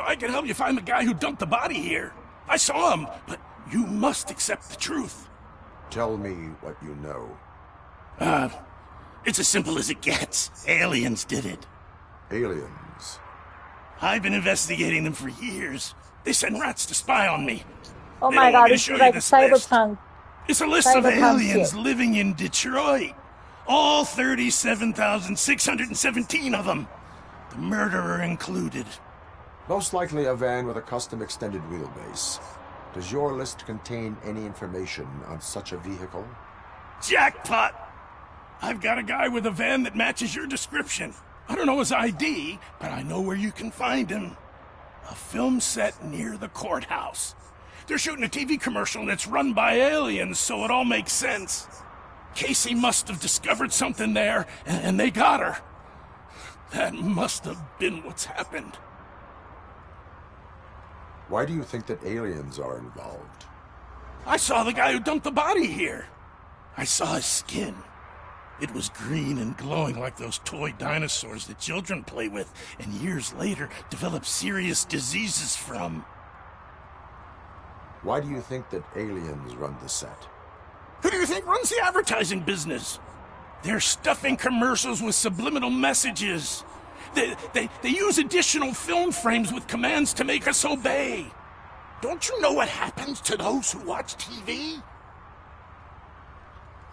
I can help you find the guy who dumped the body here. I saw him, but you must accept the truth. Tell me what you know. It's as simple as it gets. Aliens did it. Aliens? I've been investigating them for years. They send rats to spy on me. Oh They my don't want god, me to this show is you like this cyberpunk. list. It's a list of Cyberpunk aliens shit. living in Detroit. All 37,617 of them. The murderer included. Most likely a van with a custom extended wheelbase. Does your list contain any information on such a vehicle? Jackpot! I've got a guy with a van that matches your description. I don't know his ID, but I know where you can find him. A film set near the courthouse. They're shooting a TV commercial and it's run by aliens, so it all makes sense. Casey must have discovered something there, and they got her. That must have been what's happened. Why do you think that aliens are involved? I saw the guy who dumped the body here. I saw his skin. It was green and glowing like those toy dinosaurs that children play with, and years later develop serious diseases from. Why do you think that aliens run the set? Who do you think runs the advertising business? They're stuffing commercials with subliminal messages. They use additional film frames with commands to make us obey. Don't you know what happens to those who watch TV?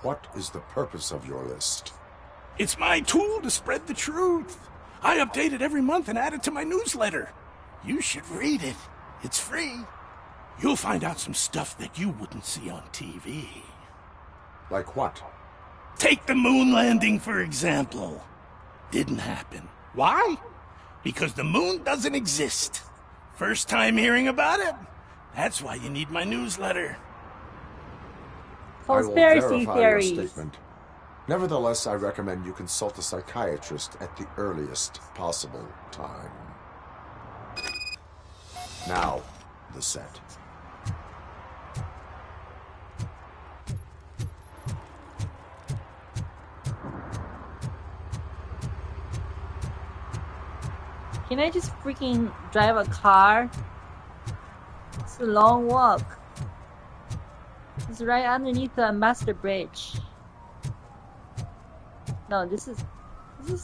What is the purpose of your list? It's my tool to spread the truth. I update it every month and add it to my newsletter. You should read it. It's free. You'll find out some stuff that you wouldn't see on TV. Like what? Take the moon landing, for example. Didn't happen. Why? Because the moon doesn't exist. First time hearing about it? That's why you need my newsletter. Conspiracy theories. Your statement. Nevertheless, I recommend you consult a psychiatrist at the earliest possible time. Now, the set. Can I just freaking drive a car? It's a long walk. It's right underneath the Master Bridge. No, this is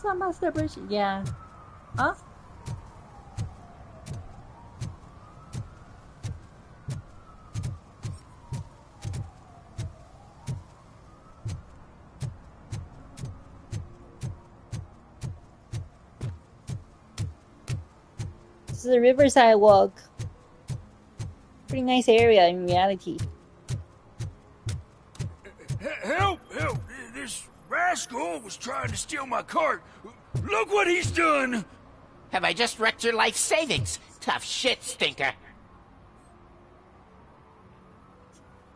not Master Bridge? Yeah. Huh? This is a riverside walk. Pretty nice area in reality. Help! Help! This rascal was trying to steal my cart. Look what he's done! Have I just wrecked your life savings? Tough shit, stinker.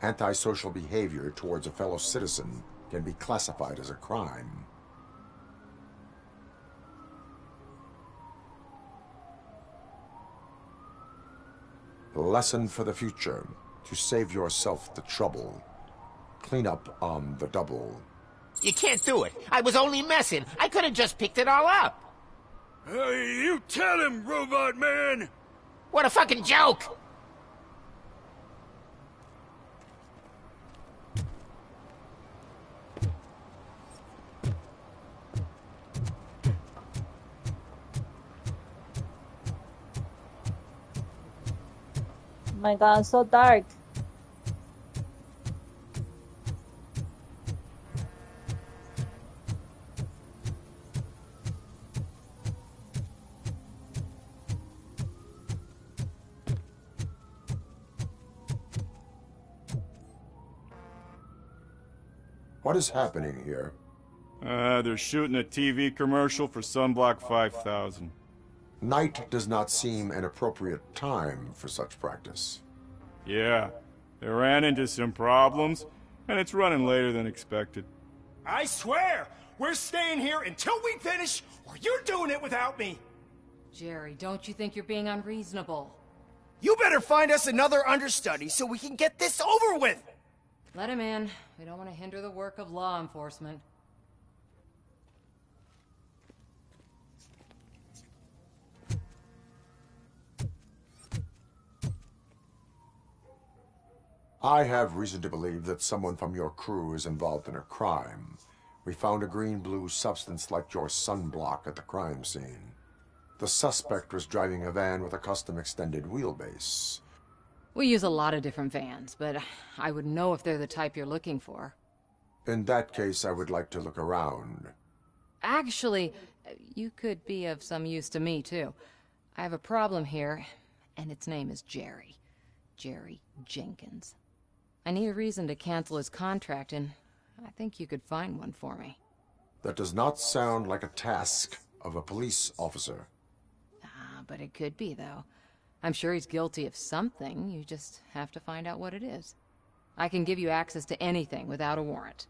Antisocial behavior towards a fellow citizen can be classified as a crime. Lesson for the future. To save yourself the trouble. Clean up on the double. You can't do it. I was only messing. I could have just picked it all up. You tell him, Robot Man! What a fucking joke! Oh my god, so dark. What is happening here? They're shooting a TV commercial for Sunblock 5000. Night does not seem an appropriate time for such practice. Yeah, they ran into some problems, and it's running later than expected. I swear, we're staying here until we finish, or you're doing it without me. Jerry, don't you think you're being unreasonable? You better find us another understudy so we can get this over with. Let him in. We don't want to hinder the work of law enforcement. I have reason to believe that someone from your crew is involved in a crime. We found a green-blue substance like your sunblock at the crime scene. The suspect was driving a van with a custom extended wheelbase. We use a lot of different vans, but I would know if they're the type you're looking for. In that case, I would like to look around. Actually, you could be of some use to me, too. I have a problem here, and its name is Jerry. Jerry Jenkins. I need a reason to cancel his contract, and I think you could find one for me. That does not sound like a task of a police officer. But it could be, though. I'm sure he's guilty of something. You just have to find out what it is. I can give you access to anything without a warrant.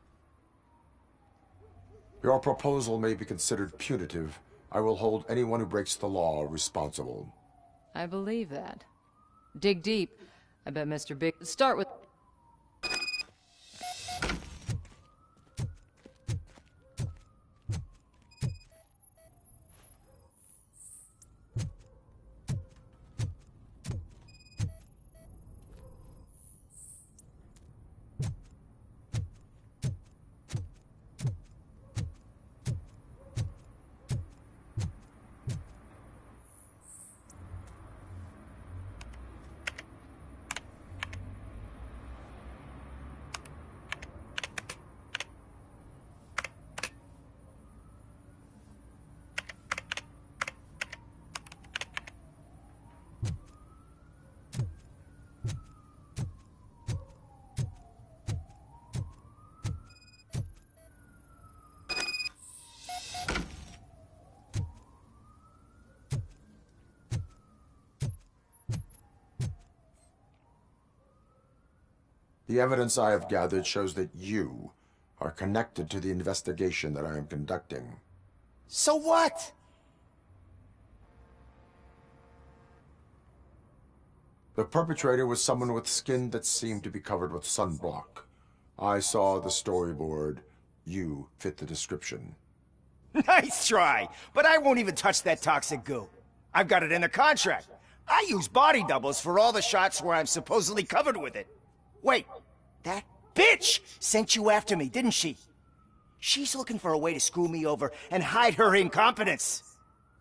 Your proposal may be considered punitive. I will hold anyone who breaks the law responsible. I believe that. Dig deep. I bet Mr. Big... Start with... The evidence I have gathered shows that you are connected to the investigation that I am conducting. So what? The perpetrator was someone with skin that seemed to be covered with sunblock. I saw the storyboard. You fit the description. Nice try, but I won't even touch that toxic goo. I've got it in the contract. I use body doubles for all the shots where I'm supposedly covered with it. Wait, that bitch sent you after me, didn't she? She's looking for a way to screw me over and hide her incompetence.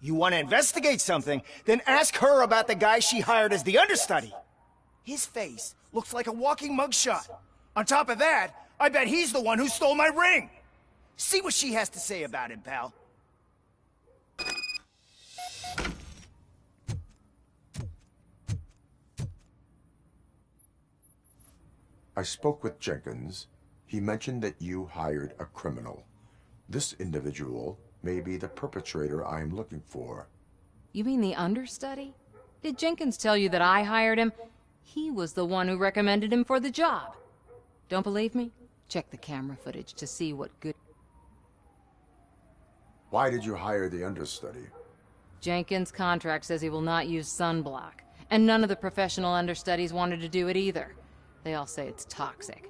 You want to investigate something, then ask her about the guy she hired as the understudy. His face looks like a walking mugshot. On top of that, I bet he's the one who stole my ring. See what she has to say about him, pal. I spoke with Jenkins. He mentioned that you hired a criminal. This individual may be the perpetrator I am looking for. You mean the understudy? Did Jenkins tell you that I hired him? He was the one who recommended him for the job. Don't believe me? Check the camera footage to see what good... Why did you hire the understudy? Jenkins' contract says he will not use sunblock, and none of the professional understudies wanted to do it either. They all say it's toxic.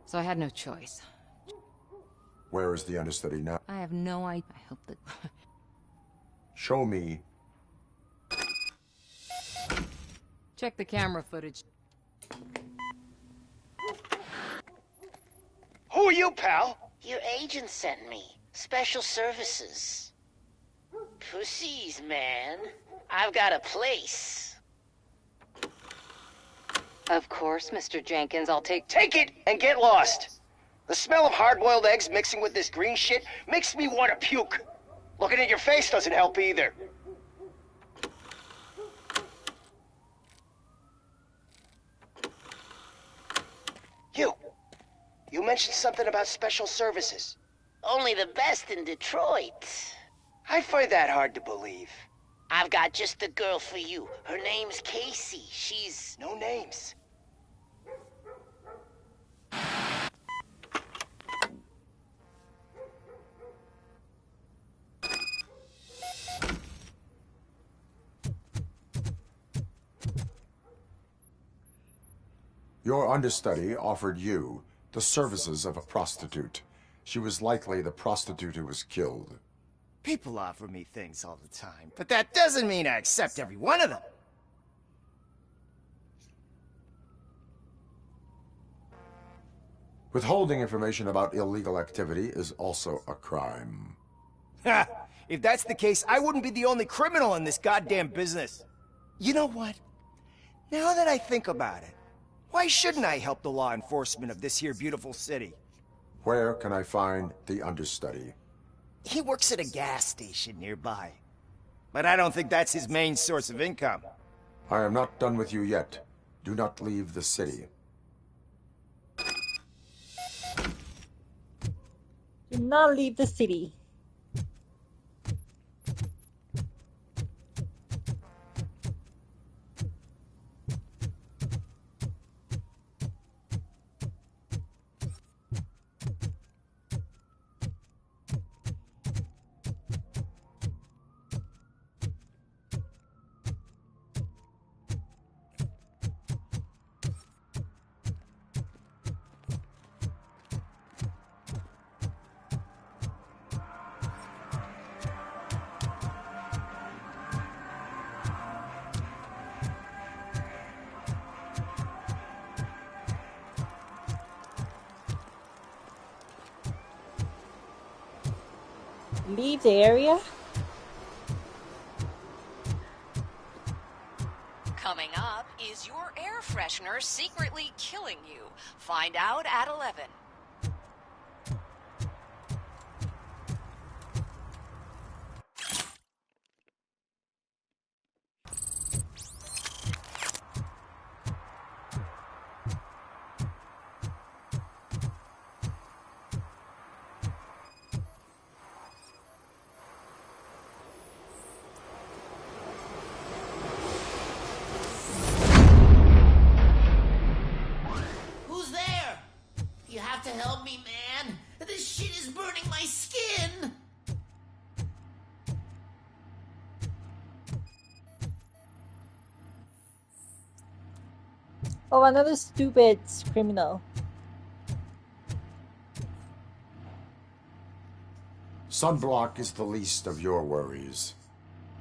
So I had no choice. Where is the understudy now? I have no idea. I hope that... Show me. Check the camera footage. Who are you, pal? Your agent sent me. Special services. Pussies, man. I've got a place. Of course, Mr. Jenkins, I'll take... Take it and get lost. The smell of hard-boiled eggs mixing with this green shit makes me want to puke. Looking at your face doesn't help either. You mentioned something about special services. Only the best in Detroit. I find that hard to believe. I've got just the girl for you. Her name's Casey. She's... No names. Your understudy offered you the services of a prostitute. She was likely the prostitute who was killed. People offer me things all the time, but that doesn't mean I accept every one of them. Withholding information about illegal activity is also a crime. Ha! If that's the case, I wouldn't be the only criminal in this goddamn business. You know what? Now that I think about it, why shouldn't I help the law enforcement of this here beautiful city? Where can I find the understudy? He works at a gas station nearby. But I don't think that's his main source of income. I am not done with you yet. Do not leave the city. Do not leave the city. Leave the area? Coming up, is your air freshener secretly killing you? Find out at 11. Who's there? You have to help me, man. This shit is burning my skin. Oh, another stupid criminal. Sunblock is the least of your worries.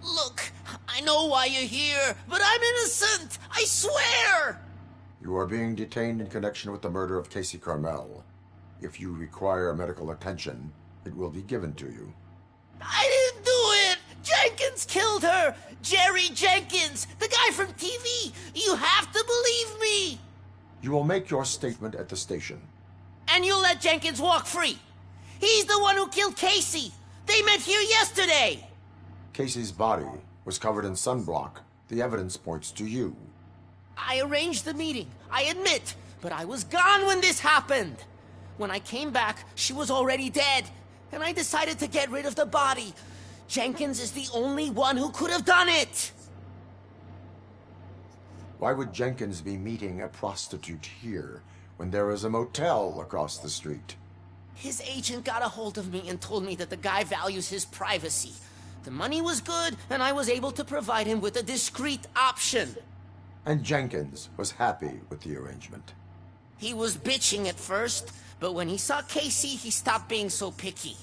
Look, I know why you're here, but I'm innocent. I swear. You are being detained in connection with the murder of Casey Carmel. If you require medical attention, it will be given to you. I didn't do it. Jenkins killed her. Jerry Jenkins, the guy from TV. You have to believe me. You will make your statement at the station. And you'll let Jenkins walk free. He's the one who killed Casey. They met here yesterday. Casey's body was covered in sunblock. The evidence points to you. I arranged the meeting, I admit, but I was gone when this happened. When I came back, she was already dead, and I decided to get rid of the body. Jenkins is the only one who could have done it. Why would Jenkins be meeting a prostitute here when there is a motel across the street? His agent got a hold of me and told me that the guy values his privacy. The money was good, and I was able to provide him with a discreet option. And Jenkins was happy with the arrangement. He was bitching at first, but when he saw Casey, he stopped being so picky.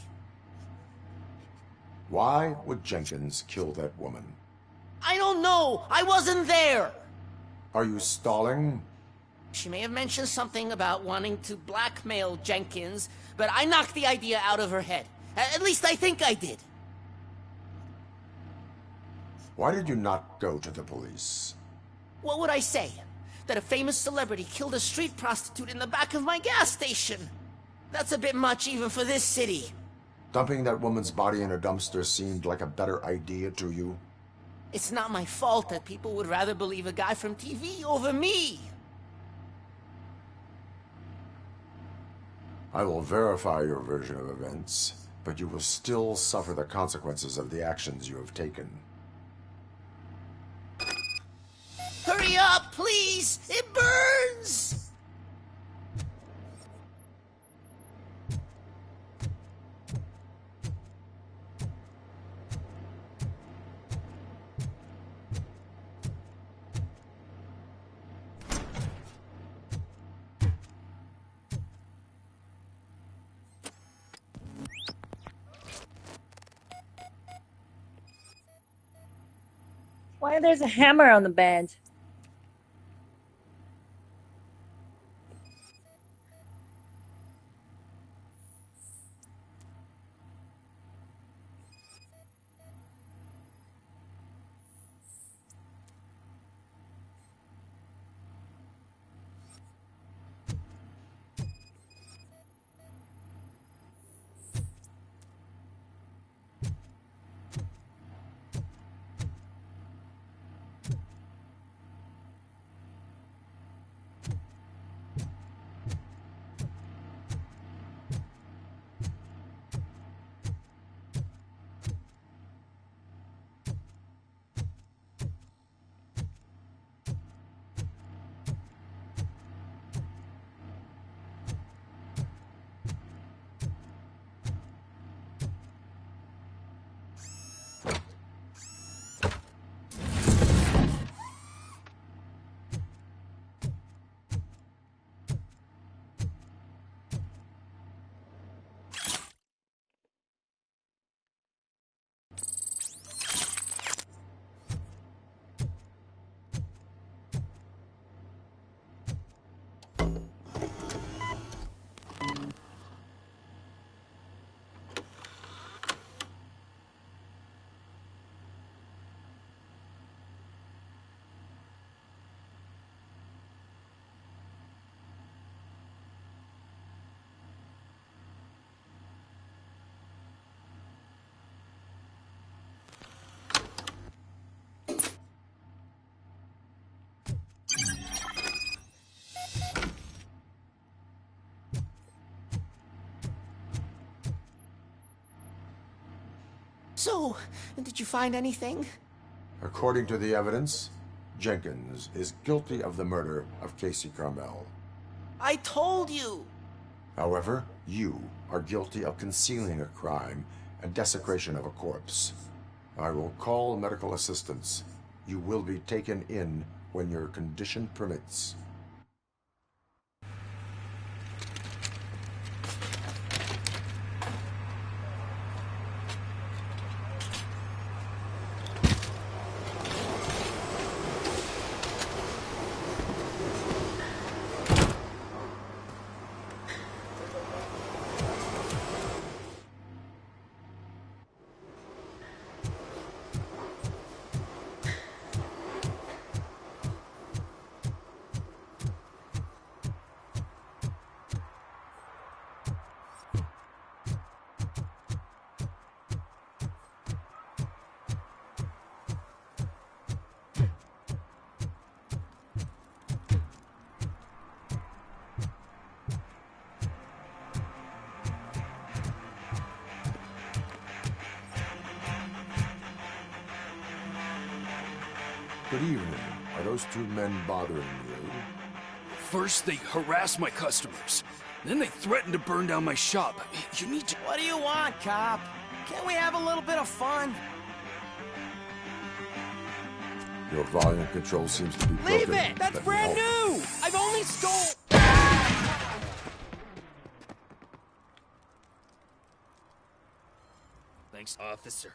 Why would Jenkins kill that woman? I don't know. I wasn't there. Are you stalling? She may have mentioned something about wanting to blackmail Jenkins, but I knocked the idea out of her head. At least I think I did. Why did you not go to the police? What would I say? That a famous celebrity killed a street prostitute in the back of my gas station? That's a bit much even for this city. Dumping that woman's body in a dumpster seemed like a better idea to you? It's not my fault that people would rather believe a guy from TV over me. I will verify your version of events, but you will still suffer the consequences of the actions you have taken. Hurry up, please! It burns! Why there's a hammer on the bed? So, did you find anything? According to the evidence, Jenkins is guilty of the murder of Casey Carmel. I told you! However, you are guilty of concealing a crime and desecration of a corpse. I will call medical assistance. You will be taken in when your condition permits. Good evening. Are those two men bothering you? First, they harass my customers. Then they threaten to burn down my shop. You need to... What do you want, cop? Can't we have a little bit of fun? Your volume control seems to be broken. Leave it! That's Let me brand help. new! I've only stole... Thanks, officer.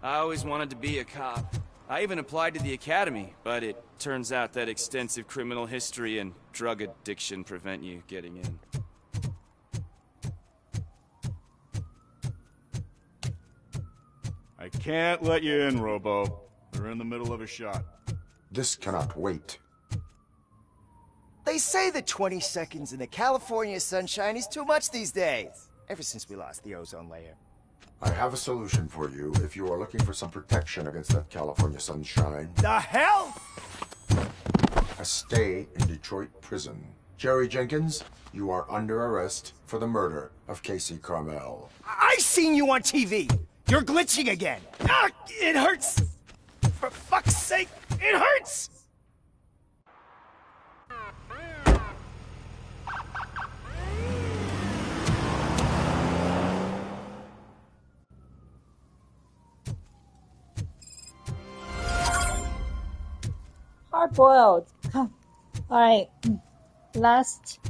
I always wanted to be a cop. I even applied to the academy, but it turns out that extensive criminal history and drug addiction prevent you getting in. I can't let you in, Robo. We're in the middle of a shot. This cannot wait. They say that 20 seconds in the California sunshine is too much these days. Ever since we lost the ozone layer. I have a solution for you if you are looking for some protection against that California sunshine. The hell? A stay in Detroit prison. Jerry Jenkins, you are under arrest for the murder of Casey Carmel. I seen you on TV. You're glitching again. Ah, it hurts. For fuck's sake, it hurts. Hard-boiled. Alright. Last.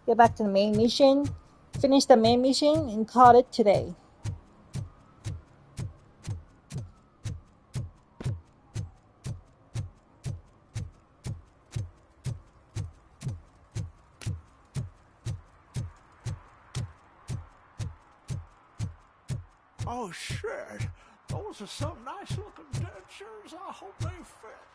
Get back to the main mission. Finish the main mission and call it today. Oh shit! Those are some nice looking dentures. I hope they fit.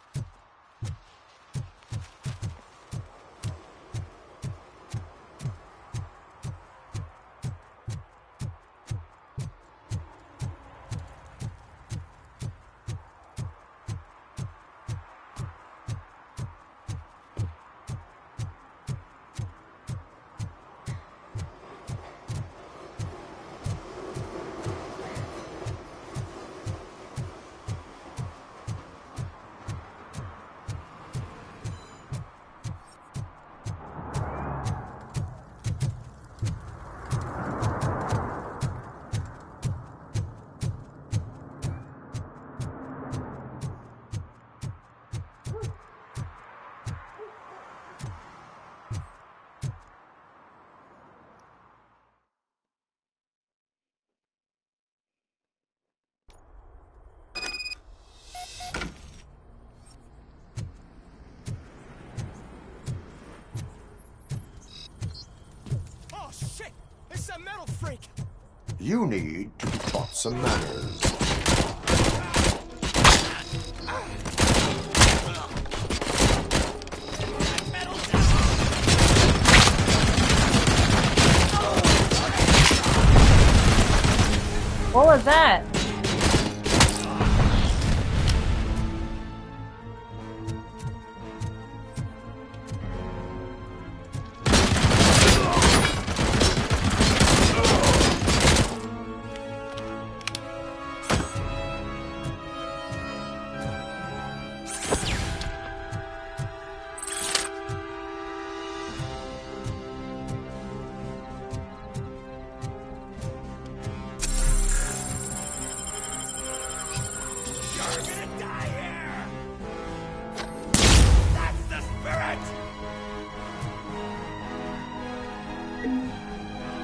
freak. You need to be taught some manners. What was that?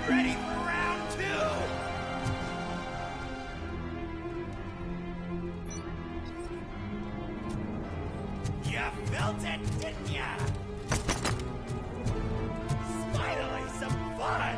Ready for round 2! You felt it, didn't ya? Finally, some fun!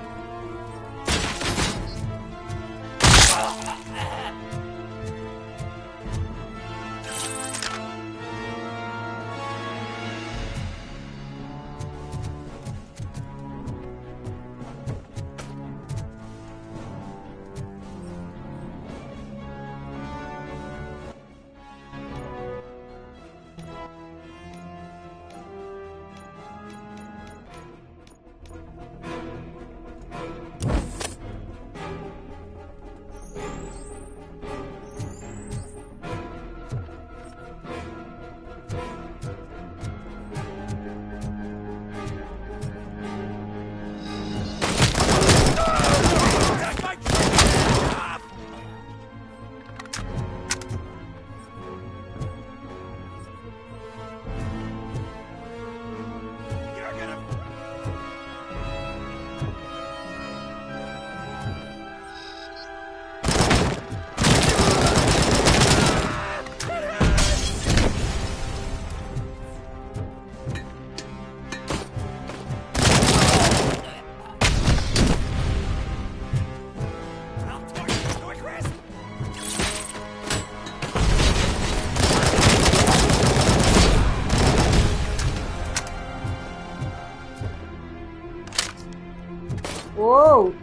Whoa!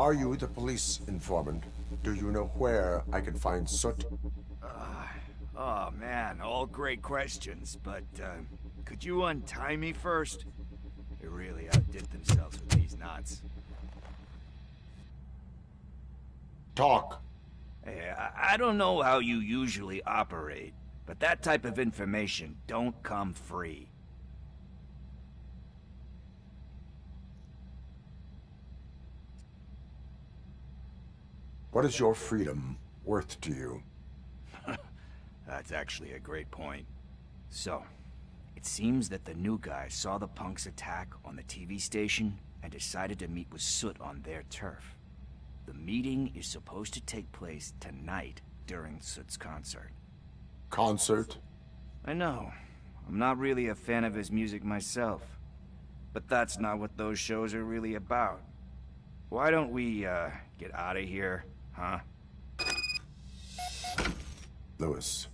Are you the police informant? Do you know where I can find Soot? Oh man, all great questions, but could you untie me first? They really outdid themselves with these knots. Talk. Hey, I don't know how you usually operate, but that type of information don't come free. What is your freedom worth to you? That's actually a great point. So, it seems that the new guy saw the punks attack on the TV station and decided to meet with Soot on their turf. The meeting is supposed to take place tonight during Soot's concert. Concert? I know. I'm not really a fan of his music myself. But that's not what those shows are really about. Why don't we, get out of here, huh? Lewis,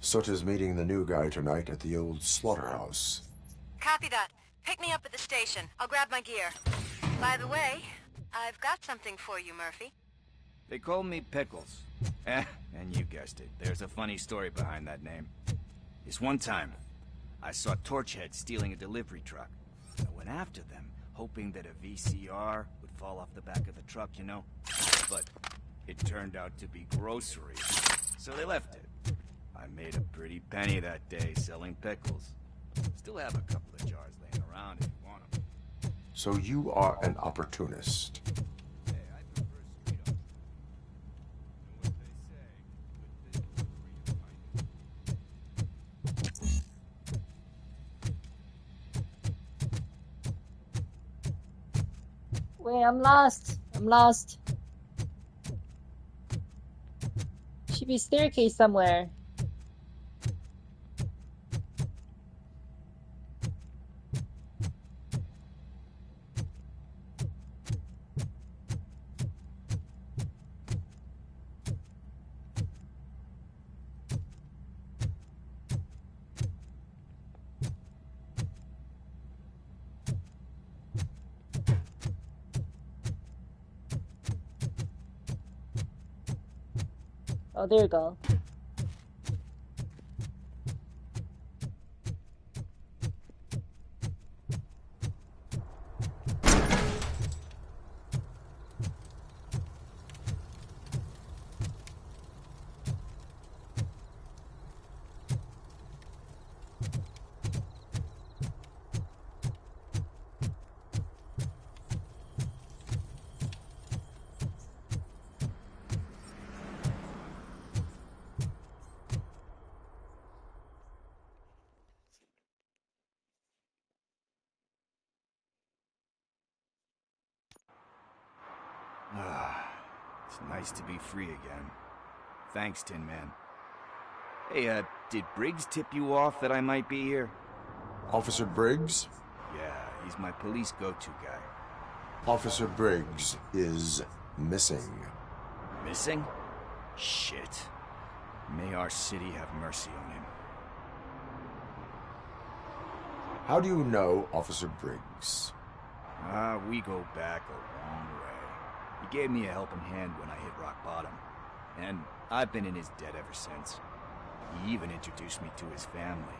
Soot is meeting the new guy tonight at the old slaughterhouse. Copy that. Pick me up at the station. I'll grab my gear. By the way, I've got something for you, Murphy. They call me Pickles. And you guessed it. There's a funny story behind that name. This one time, I saw Torchhead stealing a delivery truck. I went after them, hoping that a VCR would fall off the back of the truck, you know? But it turned out to be groceries. So they left it. I made a pretty penny that day selling pickles. Still have a couple of jars laying around if you want them. So you are an opportunist. Hey, I prefer sweet options. Wait, I'm lost. I'm lost. Should be a staircase somewhere. Oh, there you go. It's nice to be free again. Thanks, Tin Man. Hey, did Briggs tip you off that I might be here? Officer Briggs? Yeah, he's my police go-to guy. Officer Briggs is missing. Missing? Shit. May our city have mercy on him. How do you know Officer Briggs? We go back a long way. He gave me a helping hand when I hit rock bottom. And I've been in his debt ever since. He even introduced me to his family.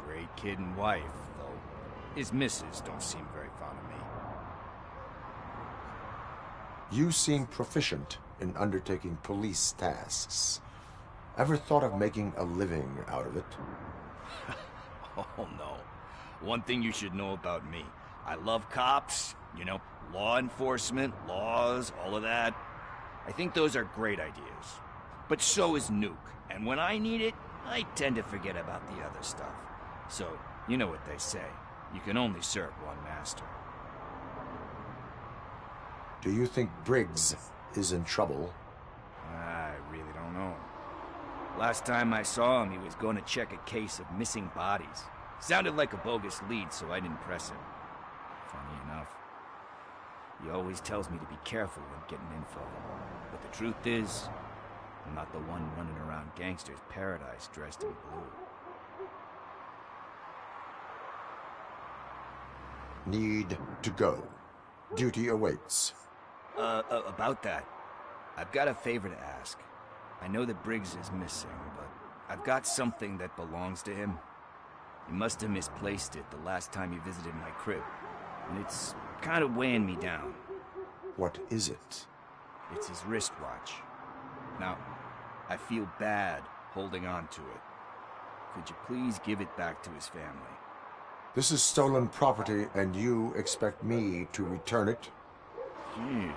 Great kid and wife, though his missus don't seem very fond of me. You seem proficient in undertaking police tasks. Ever thought of making a living out of it? Oh no. One thing you should know about me. I love cops, you know, law enforcement, laws, all of that. I think those are great ideas. But so is Nuke, and when I need it, I tend to forget about the other stuff. So, you know what they say. You can only serve one master. Do you think Briggs is in trouble? I really don't know. Last time I saw him, he was going to check a case of missing bodies. Sounded like a bogus lead, so I didn't press him. Funny enough. He always tells me to be careful when getting info. But the truth is, I'm not the one running around gangster's paradise dressed in blue. Need to go. Duty awaits. About that, I've got a favor to ask. I know that Briggs is missing, but I've got something that belongs to him. He must have misplaced it the last time he visited my crib, and it's kind of weighing me down. What is it? It's his wristwatch. Now, I feel bad holding on to it. Could you please give it back to his family? This is stolen property, and you expect me to return it? Gee,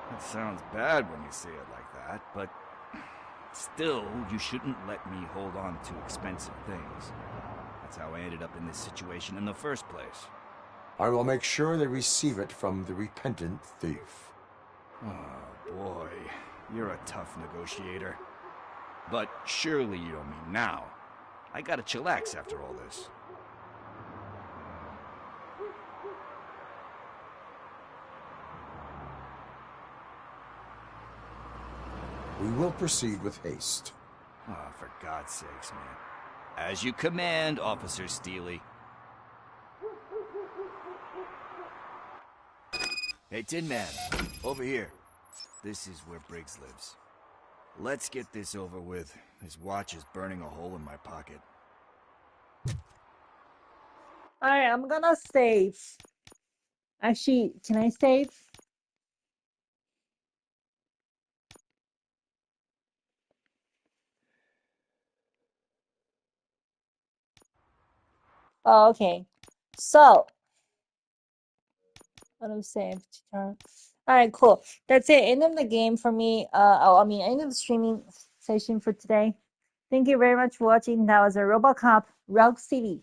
that sounds bad when you say it like that, but still, you shouldn't let me hold on to expensive things. That's how I ended up in this situation in the first place. I will make sure they receive it from the repentant thief. Oh, boy. You're a tough negotiator. But surely you don't mean now. I gotta chillax after all this. We will proceed with haste. Oh, for God's sakes, man. As you command, Officer Steely. Hey, Tin Man, over here. This is where Briggs lives. Let's get this over with. His watch is burning a hole in my pocket. Alright, I'm gonna save. Actually, can I save? Oh, okay. So, let me save. Alright, cool. That's it. End of the game for me. End of the streaming session for today. Thank you very much for watching. That was a RoboCop Rogue City.